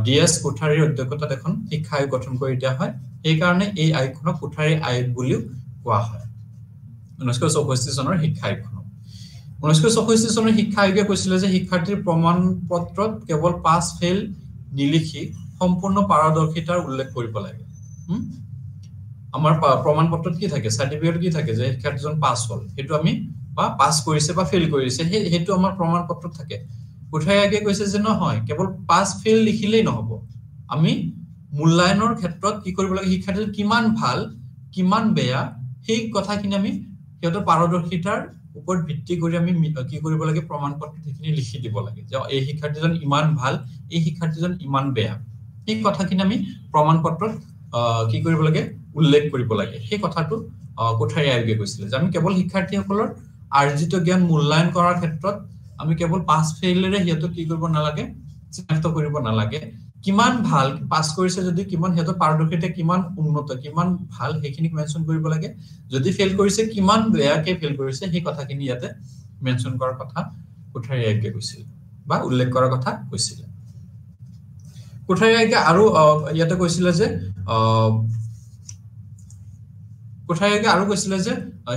ডিএছ কোঠাৰীৰ অধ্যক্ষতাত এখন শিক্ষা আয়োগ গঠন কৰি দিয়া হয় এই কাৰণে এই আয়োগখনক কোঠাৰী আয়োগ বুলিও কোৱা হয় 1964 চনৰ শিক্ষা আয়োগখনক 1964 চনৰ শিক্ষা আয়োগে কৈছিল যে শিক্ষাৰ্থীৰ প্ৰমাণ পত্ৰত কেৱল পাস ফেইল নিলিখি সম্পূৰ্ণ পাৰদৰ্শিতাৰ উল্লেখ কৰিব লাগে আমাৰ প্ৰমাণ পত্ৰত কি থাকে সাৰ্টিফিকেট কি থাকে যে শিক্ষাৰ্থীজন পাস হ'ল হেতু আমি বা পাস কৰিছে বা ফেইল কৰিছে হেতু আমাৰ প্ৰমাণ পত্ৰত থাকে কোঠাৰী আয়োগে কৈছে যে নহয় কেৱল পাস ফেইল লিখিলেই নহব আমি মূল্যায়নৰ ক্ষেত্ৰত কি কৰিব লাগে শিক্ষাৰ্থীৰ কিমান ভাল কিমান বেয়া সেই কথাখিনি আমি হেতৰ পাৰদৰ্শিতাৰ ওপৰত ভিত্তি কৰি আমি কি কৰিব লাগে প্ৰমাণ পত্ৰত সেইখিনি লিখি দিব লাগে যে এই শিক্ষাৰ্থীজন ইমান ভাল এই শিক্ষাৰ্থীজন ইমান বেয়া এই কথাখিনি আমি প্ৰমাণপত্ৰত কি কৰিব লাগে উল্লেখ কৰিব লাগে সেই কথাটো কোঠাৰী আয়োগে কৈছিল যে আমি কেৱল শিক্ষাৰ্থীসকলৰ আৰ্জিত জ্ঞান মূল্যায়ন কৰাৰ ক্ষেত্ৰত আমি কেৱল পাছ ফেইলৰে হিয়তো কি কৰিব নালাগে চিনাক্ত কৰিব নালাগে কিমান ভাল পাস কৰিছে যদি কিমান হেতু পাৰদৰ্শিতা কিমান উন্নত কিমান ভাল হেখিনি মেনশন কৰিব লাগে যদি ফেল কৰিছে কিমান বেয়াকে ফেল কৰিছে সেই কথাখিনি ইয়াতে মেনশন কৰাৰ কথা কোঠাৰী আয়োগে কৈছিল বা উল্লেখ কৰাৰ কথা কৈছিল কোঠাৰী আয়োগে আৰু ইয়াতে কৈছিল যে কোঠাৰী আয়োগে আৰু কৈছিল যে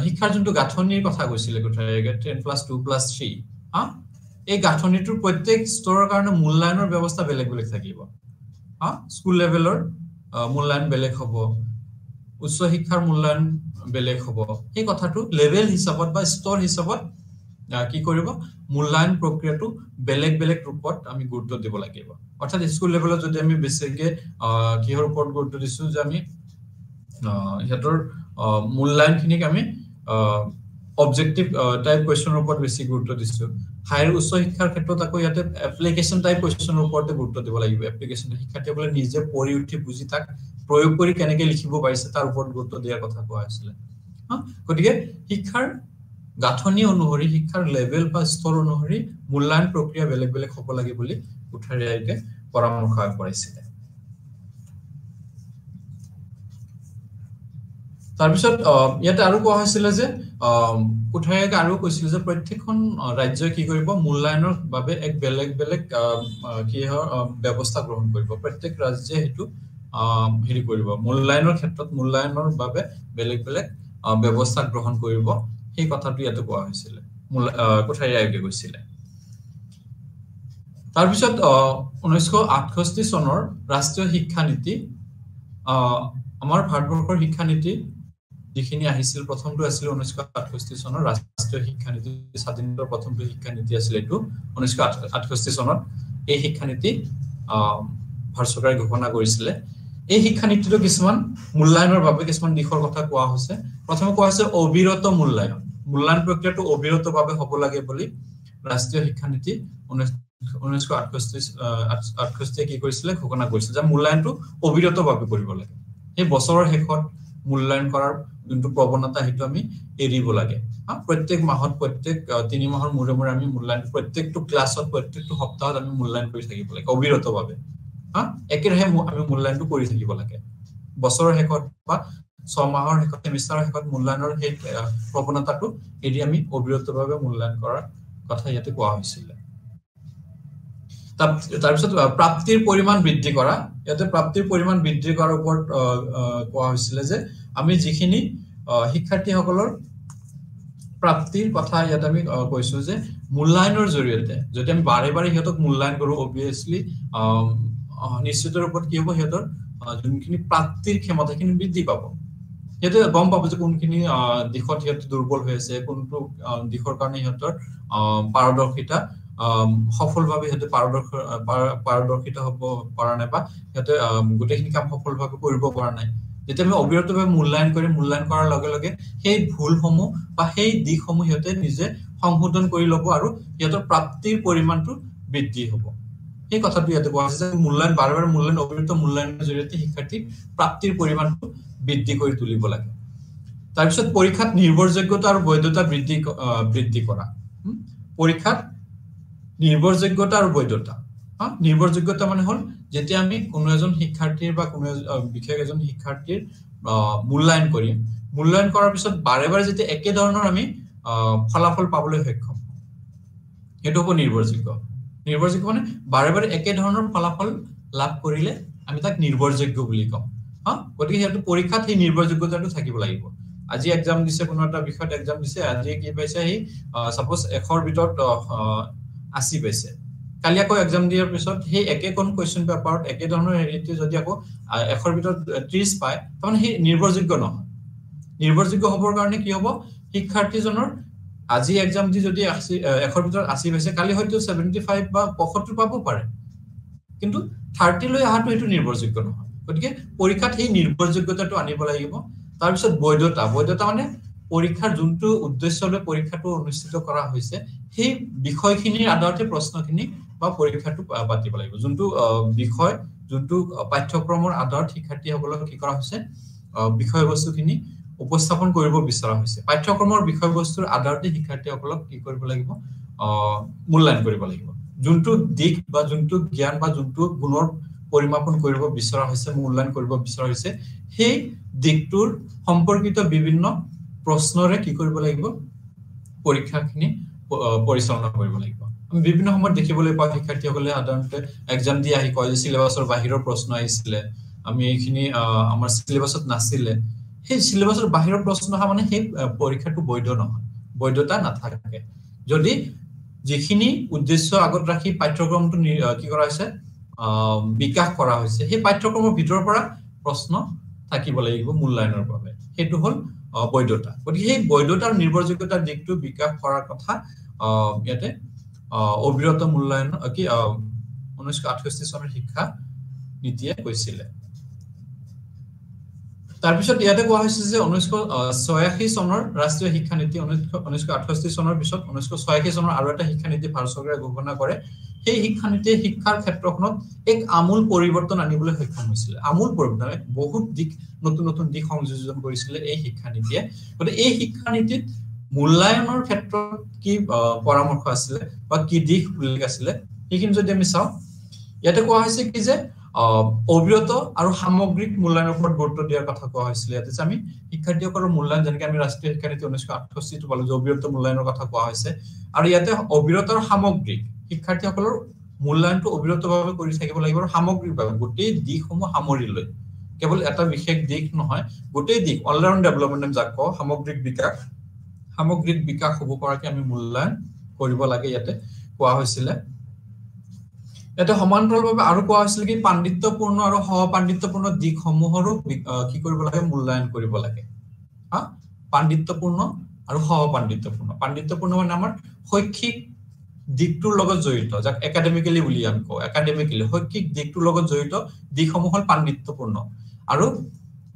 শিক্ষাৰ যোনটো গাঁথনিৰ কথা কৈছিল কোঠাৰী আয়োগে 10+2+3 এই গাঁথনিটোৰ প্ৰত্যেক স্তৰৰ কাৰণে মূল্যায়নৰ ব্যৱস্থা বেলেগ বেলেগ থাকিব স্কুল লেভেলৰ মূল্যায়ন বেলেগ হ'ব উচ্চ শিক্ষাৰ মূল্যায়ন বেলেগ হ'ব এই কথাটো লেভেল হিচাপত বা স্তৰ হিচাপত কি কৰিব মূল্যায়ন প্ৰক্ৰিয়াটো বেলেগ বেলেগ ৰূপত আমি গুৰুত্ব দিব লাগিব অৰ্থাৎ স্কুল লেভেলত যদি আমি বেছিকে কিহৰ ওপৰত গুৰুত্ব দিছো যে আমি হেতৰ মূল্যায়নখিনিক আমি অবজেক্টিভ টাইপ কোৱেশ্চনৰ ওপৰত বেছি গুৰুত্ব দিছো হায়াৰ উচ্চ শিক্ষাৰ ক্ষেত্ৰত আকৌ ইয়াতে এপ্লিকেশন টাইপ কোৱেশ্চনৰ ওপৰত গুৰুত্ব দিব লাগিব এপ্লিকেশন শিক্ষাৰ্থীসকলে নিজে পঢ়ি উঠি বুজি তাক প্ৰয়োগ কৰি কেনেকৈ লিখিব পাৰিছে তাৰ ওপৰত গুৰুত্ব দিয়াৰ কথা কোৱা হৈছিল গতিকে শিক্ষাৰ গাঁথনি অনুসৰি শিক্ষাৰ লেভেল বা স্তৰ অনুসৰি মূল্যায়ন প্ৰক্ৰিয়া বেলেগ বেলেগ হ'ব লাগে বুলি কোঠাৰী আয়োগে পৰামৰ্শ আগবঢ়াইছিল তাৰপিছত ইয়াতে আৰু কোৱা হৈছিল যে কোঠাৰী আয়োগে আৰু কৈছিল যে প্ৰত্যেকখন ৰাজ্যই কি কৰিব মূল্যায়নৰ বাবে এক বেলেগ বেলেগ কি ব্যৱস্থা গ্ৰহণ কৰিব প্ৰত্যেক ৰাজ্যই হেতু হেৰি কৰিব মূল্যায়নৰ ক্ষেত্ৰত মূল্যায়নৰ বাবে বেলেগ বেলেগ ব্যৱস্থা গ্ৰহণ কৰিব সেই কথাটো ইয়াতে কোৱা হৈছিল কোঠাৰী আয়োগে কৈছিল তাৰপিছত 1968 চনৰ ৰাষ্ট্ৰীয় শিক্ষা নীতি আমাৰ ভাৰতবৰ্ষৰ শিক্ষা নীতি যিখিনি আহিছিল প্ৰথমটো আছিল 1968 চনৰ ৰাষ্ট্ৰীয় শিক্ষা নীতি স্বাধীনতাৰ প্ৰথমটো শিক্ষা নীতি আছিল এটো 1968 চনত এই শিক্ষা নীতি ভাৰত চৰকাৰে ঘোষণা কৰিছিল এই শিক্ষা নীতিটো কিছুমান মূল্যায়নৰ বাবে কিছুমান দিশৰ কথা কোৱা হৈছে প্ৰথমে কোৱা হৈছে অবিৰত মূল্যায়ন প্ৰক্ৰিয়াটো অবিৰতভাৱে হ'ব লাগে বুলি ৰাষ্ট্ৰীয় শিক্ষা নীতি 1968 কি কৰিছিল ঘোষণা কৰিছিল যে মূল্যায়নটো অবিৰতভাৱে কৰিব লাগে এই বছৰৰ শেষত মূল্যায়ন কৰাৰ যোনটো প্ৰৱণতা হেতু আমি এৰিব লাগে প্ৰত্যেক মাহত প্ৰত্যেক 3 মাহৰ মূৰে মূৰে আমি মূল্যায়ন প্ৰত্যেকটো ক্লাছত প্ৰত্যেকটো সপ্তাহত আমি মূল্যায়ন কৰি থাকিব লাগে অবিৰতভাৱে একেৰাহে আমি মূল্যায়নটো কৰি থাকিব লাগে বছৰৰ শেষত বা 6 মাহৰ শেষত সেমিষ্টাৰৰ শেষত মূল্যায়নৰ সেই প্ৰৱণতাটো এৰি আমি অবিৰতভাৱে মূল্যায়ন কৰাৰ কথা ইয়াতে কোৱা হৈছিল তাৰপিছত প্ৰাপ্তিৰ পৰিমাণ বৃদ্ধি কৰা ইয়াতে প্ৰাপ্তিৰ পৰিমাণ বৃদ্ধি কৰাৰ ওপৰত কোৱা হৈছিল যে আমি যিখিনি শিক্ষাৰ্থীসকলৰ প্ৰাপ্তিৰ কথা ইয়াতে আমি কৈছো যে মূল্যায়নৰ জৰিয়তে যদি আমি বাৰে বাৰে হিয়তক মূল্যায়ন কৰো অবিয়াসলি নিশ্চিত ৰূপত কি হ'ব হিয়তৰ যোনখিনি প্ৰাপ্তিৰ ক্ষমতাখিনি বৃদ্ধি পাব হেতু গম পাব যে কোনখিনি দিশত হিয়ত দুৰ্বল হৈ আছে কোনটো দিশৰ কাৰণে হিয়তৰ পাৰদৰ্শিতা সফলভাৱে হেতু পাৰদৰ্শিতা হ'ব পৰা নাই বা হেতু গোটেইখিনি কাম সফলভাৱে কৰিব পৰা নাই যেতিয়া আমি অবিৰতভাৱে মূল্যায়ন কৰাৰ লগে লগে সেই ভুলসমূহ বা সেই দিশসমূহ হেতু নিজে সংশোধন কৰি ল'ব আৰু হেতৰ প্ৰাপ্তিৰ পৰিমাণটো বৃদ্ধি হ'ব এই কথাটো ইয়াতে কোৱা হৈছে যে মূল্যায়ন বাৰে বাৰে মূল্যায়ন অবিৰত মূল্যায়নৰ জৰিয়তে শিক্ষাৰ্থীৰ প্ৰাপ্তিৰ পৰিমাণটো বৃদ্ধি কৰি তুলিব লাগে তাৰপিছত পৰীক্ষাত নিৰ্ভৰযোগ্যতা আৰু বৈধতা বৃদ্ধি কৰা পৰীক্ষাত নিৰ্ভৰযোগ্যতা আৰু বৈধতা নিৰ্ভৰযোগ্যতা মানে হ'ল যেতিয়া আমি কোনো এজন শিক্ষাৰ্থীৰ বা কোনো বিশেষ এজন শিক্ষাৰ্থীৰ মূল্যায়ন কৰিম মূল্যায়ন কৰাৰ পিছত বাৰে বাৰে যেতিয়া একে ধৰণৰ আমি ফলাফল পাবলৈ সক্ষম হেতু হ'ব নিৰ্ভৰযোগ্য মানে বাৰে বাৰে একে ধৰণৰ ফলাফল লাভ কৰিলে আমি তাক নিৰ্ভৰযোগ্য বুলি কওঁ গতিকে হেতু পৰীক্ষাত এই নিৰ্ভৰযোগ্যতাটো থাকিব লাগিব আজি এক্সাম দিছে কোনো এটা বিষয়ত এক্সাম দিছে আজি কি পাইছে এই সাপোজ 100 ভিতৰত 80 পাইছে কালি আকৌ এক্সাম দিয়াৰ পিছত সেই একেখন কোৱেশ্চন পেপাৰত একে ধৰণৰ হেৰিতে যদি আকৌ 100 ভিতৰত 30 পায় তাৰমানে সেই নিৰ্ভৰযোগ্য নহয় নিৰ্ভৰযোগ্য হ'বৰ কাৰণে কি হ'ব শিক্ষাৰ্থীজনৰ আজি এক্সাম দি যদি 100 ভিতৰত 80 পাইছে কালি হয়তো 75 বা 75 পাব পাৰে কিন্তু 30 লৈ আহাটো এটো নিৰ্ভৰযোগ্য নহয় গতিকে পৰীক্ষাত সেই নিৰ্ভৰযোগ্যতাটো আনিব লাগিব তাৰ পিছত বৈধতা মানে পৰীক্ষাৰ যোনটো উদ্দেশ্যৰে পৰীক্ষাটো অনুষ্ঠিত কৰা হৈছে সেই বিষয়খিনিৰ আধাৰতে প্ৰশ্নখিনি বা পৰীক্ষাটো পাতিব লাগিব যোনটো বিষয় যোনটো পাঠ্যক্ৰমৰ আধাৰত শিক্ষাৰ্থীসকলক কি কৰা হৈছে বিষয়বস্তুখিনি উপস্থাপন কৰিব বিচৰা হৈছে পাঠ্যক্ৰমৰ বিষয়বস্তুৰ আধাৰতে শিক্ষাৰ্থীসকলক কি কৰিব লাগিব মূল্যায়ন কৰিব লাগিব যোনটো দিক বা যোনটো জ্ঞান বা যোনটো গুণৰ পৰিমাপন কৰিব বিচৰা হৈছে মূল্যায়ন কৰিব বিচৰা হৈছে সেই দিকটোৰ সম্পৰ্কিত বিভিন্ন প্ৰশ্নৰে কি কৰিব লাগিব পৰীক্ষাখিনি পৰিচালনা কৰিব লাগিব আমি বিভিন্ন সময়ত দেখিবলৈ পাওঁ শিক্ষাৰ্থীসকলে সাধাৰণতে এক্সাম দি আহি কয় যে সিলেবাছৰ বাহিৰৰ প্ৰশ্ন আহিছিলে আমি এইখিনি আমাৰ সিলেবাছত নাছিলে সেই সিলেবাছৰ বাহিৰৰ প্ৰশ্ন অহা মানে সেই পৰীক্ষাটো বৈধ নহয় বৈধতা নাথাকে যদি যিখিনি উদ্দেশ্য আগত ৰাখি পাঠ্যক্ৰমটো কি কৰা হৈছে বিকাশ কৰা হৈছে সেই পাঠ্যক্ৰমৰ ভিতৰৰ পৰা প্ৰশ্ন থাকিব লাগিব মূল্যায়নৰ বাবে সেইটো হল বৈধতা গতিকে সেই বৈধতাৰ নিৰ্ভৰযোগ্যতাৰ দিকটো বিকাশ কৰাৰ কথা ইয়াতে অবিৰত মূল্যায়ন কি 1968 চনৰ শিক্ষা নীতিয়ে কৈছিলে তাৰপিছত ইয়াতে কোৱা হৈছে যে 1986 চনৰ ৰাষ্ট্ৰীয় শিক্ষা নীতি 1968 চনৰ পিছত 1986 চনৰ আৰু এটা শিক্ষা নীতি ভাৰত চৰকাৰে ঘোষণা কৰে সেই শিক্ষা নীতিয়ে শিক্ষাৰ ক্ষেত্ৰখনত এক আমূল পৰিৱৰ্তন আনিবলৈ সক্ষম হৈছিল আমূল পৰিৱৰ্তন বহুত দিক নতুন নতুন দিক সংযোজন কৰিছিল এই শিক্ষা নীতিয়ে গতিকে এই শিক্ষা নীতিত মূল্যায়নৰ ক্ষেত্ৰত কি পৰামৰ্শ আছিল বা কি দিক উল্লেখ আছিল এইখিনি যদি আমি চাও ইয়াতে কোৱা হৈছে কি যে অবিৰত আৰু সামগ্ৰিক মূল্যায়নৰ ওপৰত গুৰুত্ব দিয়াৰ কথা কোৱা হৈছিল ইয়াতে যে আমি শিক্ষাৰ্থীসকলৰ মূল্যায়ন যেনেকৈ আমি ৰাষ্ট্ৰীয় শিক্ষা নীতি 1968 টো পালো যে অবিৰত মূল্যায়নৰ কথা কোৱা হৈছে আৰু ইয়াতে অবিৰত আৰু সামগ্ৰিক শিক্ষাৰ্থীসকলৰ মূল্যায়নটো অবিৰতভাৱে কৰি থাকিব লাগিব আৰু সামগ্ৰিকভাৱে গোটেই দিশসমূহ সামৰি লৈ কেৱল এটা বিশেষ দিশ নহয় গোটেই দিশ অল ৰাউণ্ড ডেভেলপমেণ্ট যাক কওঁ সামগ্ৰিক বিকাশ হ'ব পৰাকৈ আমি মূল্যায়ন কৰিব লাগে ইয়াতে কোৱা হৈছিল এটা সমান্তৰালভাৱে আৰু কোৱা হৈছিল কি পাণ্ডিত্যপূৰ্ণ আৰু সহপাণ্ডিত্যপূৰ্ণ দিশসমূহৰো কি কৰিব লাগে মূল্যায়ন কৰিব লাগে পাণ্ডিত্যপূৰ্ণ আৰু সহপাণ্ডিত্যপূৰ্ণ মানে আমাৰ শৈক্ষিক দিকটোৰ লগত জড়িত যাক একাডেমিক্যালি বুলি আমি কওঁ একাডেমিক্যালি শৈক্ষিক দিকটোৰ লগত জড়িত দিশসমূহ হল পাণ্ডিত্যপূৰ্ণ আৰু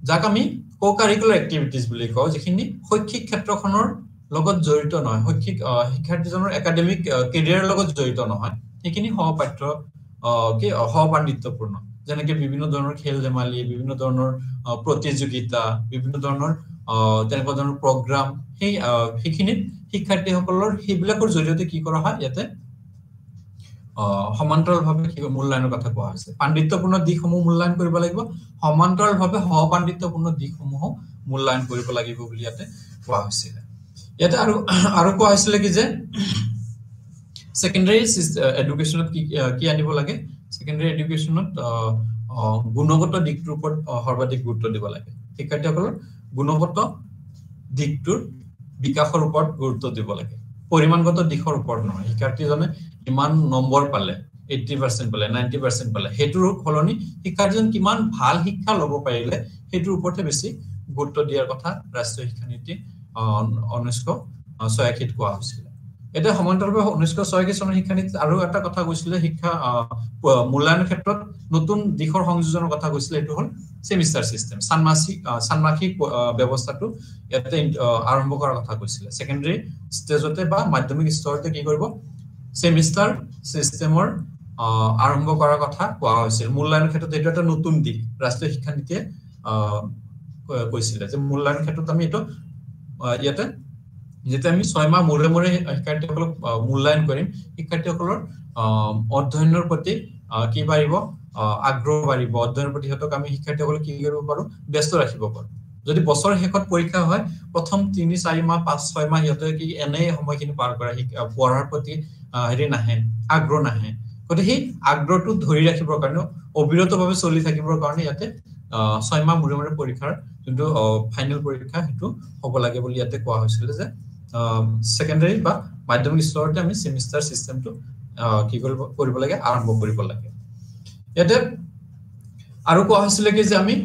যাক আমি কো-কাৰিকুলাৰ এক্টিভিটিজ বুলি কওঁ যিখিনি শৈক্ষিক ক্ষেত্ৰখনৰ লগত জড়িত নহয় শৈক্ষিক শিক্ষাৰ্থীজনৰ একাডেমিক কেৰিয়াৰৰ লগত জড়িত নহয় সেইখিনি সহপাণ্ডিত্যপূৰ্ণ যেনেকৈ বিভিন্ন ধৰণৰ খেল ধেমালি বিভিন্ন ধৰণৰ প্ৰতিযোগিতা বিভিন্ন ধৰণৰ তেনেকুৱা ধৰণৰ প্ৰগ্ৰাম সেইখিনিত শিক্ষাৰ্থীসকলৰ সেইবিলাকৰ জৰিয়তে কি কৰা হয় ইয়াতে সমান্তৰালভাৱে মূল্যায়নৰ কথা কোৱা হৈছে পাণ্ডিত্যপূৰ্ণ দিশসমূহ মূল্যায়ন কৰিব লাগিব সমান্তৰালভাৱে সহপাণ্ডিত্যপূৰ্ণ দিশসমূহ মূল্যায়ন কৰিব লাগিব বুলি ইয়াতে কোৱা হৈছিল ইয়াতে আৰু কোৱা হৈছিল কি যে সেকেন্ডাৰী এডুকেশ্যনত কি আনিব লাগে সেকেন্ডাৰী এডুকেশ্যনত গুণগত দিকটোৰ ওপৰত সৰ্বাধিক গুৰুত্ব দিব লাগে শিক্ষাৰ্থীসকলৰ গুণগত দিকটোৰ বিকাশৰ ওপৰত গুৰুত্ব দিব লাগে পৰিমাণগত দিশৰ ওপৰত নহয় শিক্ষাৰ্থীজনে কিমান নম্বৰ পালে 80% পালে 90% পালে হেতুৰ ফলনি শিক্ষাৰ্থীজন কিমান ভাল শিক্ষা ল'ব পাৰিলে হেতুৰ ওপৰতে বেছি গুৰুত্ব দিয়াৰ কথা ৰাষ্ট্ৰীয় শিক্ষা নীতি 1986 কোৱা হৈছিল এটা সমান্তৰালভাৱে 1986 চনৰ শিক্ষা নীতিত আৰু এটা কথা কৈছিল শিক্ষা মূল্যায়নৰ ক্ষেত্ৰত নতুন দিশৰ সংযোজনৰ কথা কৈছিল এটো হল সেমিষ্টাৰ সিস্টেম ষান্মাসিক ব্যৱস্থাটো ইয়াতে আৰম্ভ কৰাৰ কথা কৈছিল সেকেন্ডাৰী ষ্টেজতে বা মাধ্যমিক স্তৰতে কি কৰিব সেমিষ্টাৰ সিস্টেমৰ আৰম্ভ কৰাৰ কথা কোৱা হৈছিল মূল্যায়নৰ ক্ষেত্ৰত এটা এটা নতুন দিক ৰাষ্ট্ৰীয় শিক্ষা নীতিয়ে কৈছিল যে মূল্যায়নৰ ক্ষেত্ৰত আমি এটো ইয়াতে যেতিয়া আমি 6 মাহ মূৰে মূৰে শিক্ষাৰ্থীসকলক মূল্যায়ন কৰিম শিক্ষাৰ্থীসকলৰ অধ্যয়নৰ প্ৰতি কি বাঢ়িব আগ্ৰহ বাঢ়িব অধ্যয়নৰ প্ৰতি হেতক আমি শিক্ষাৰ্থীসকলক কি কৰিব পাৰো ব্যস্ত ৰাখিব পাৰো যদি বছৰ শেষত পৰীক্ষা হয় প্ৰথম 3-4 মাহ 5-6 মাহ হেতক কি এনে সময়খিনি পাৰ কৰা পঢ়াৰ প্ৰতি হেৰি নাহে আগ্ৰহ নাহে গতিকে সেই আগ্ৰহটো ধৰি ৰাখিবৰ কাৰণে অবিৰতভাৱে চলি থাকিবৰ কাৰণে ইয়াতে 6 মাহ মূৰে মূৰে পৰীক্ষাৰ যোনটো ফাইনেল পৰীক্ষা হেতু হ'ব লাগে বুলি ইয়াতে কোৱা হৈছিল যে সেকেন্ডাৰী বা মাধ্যমিক স্তৰতে আমি সেমিষ্টাৰ সিস্টেমটো কি কৰিব লাগে আৰম্ভ কৰিব লাগে ইয়াতে আৰু কোৱা হৈছিল কি যে আমি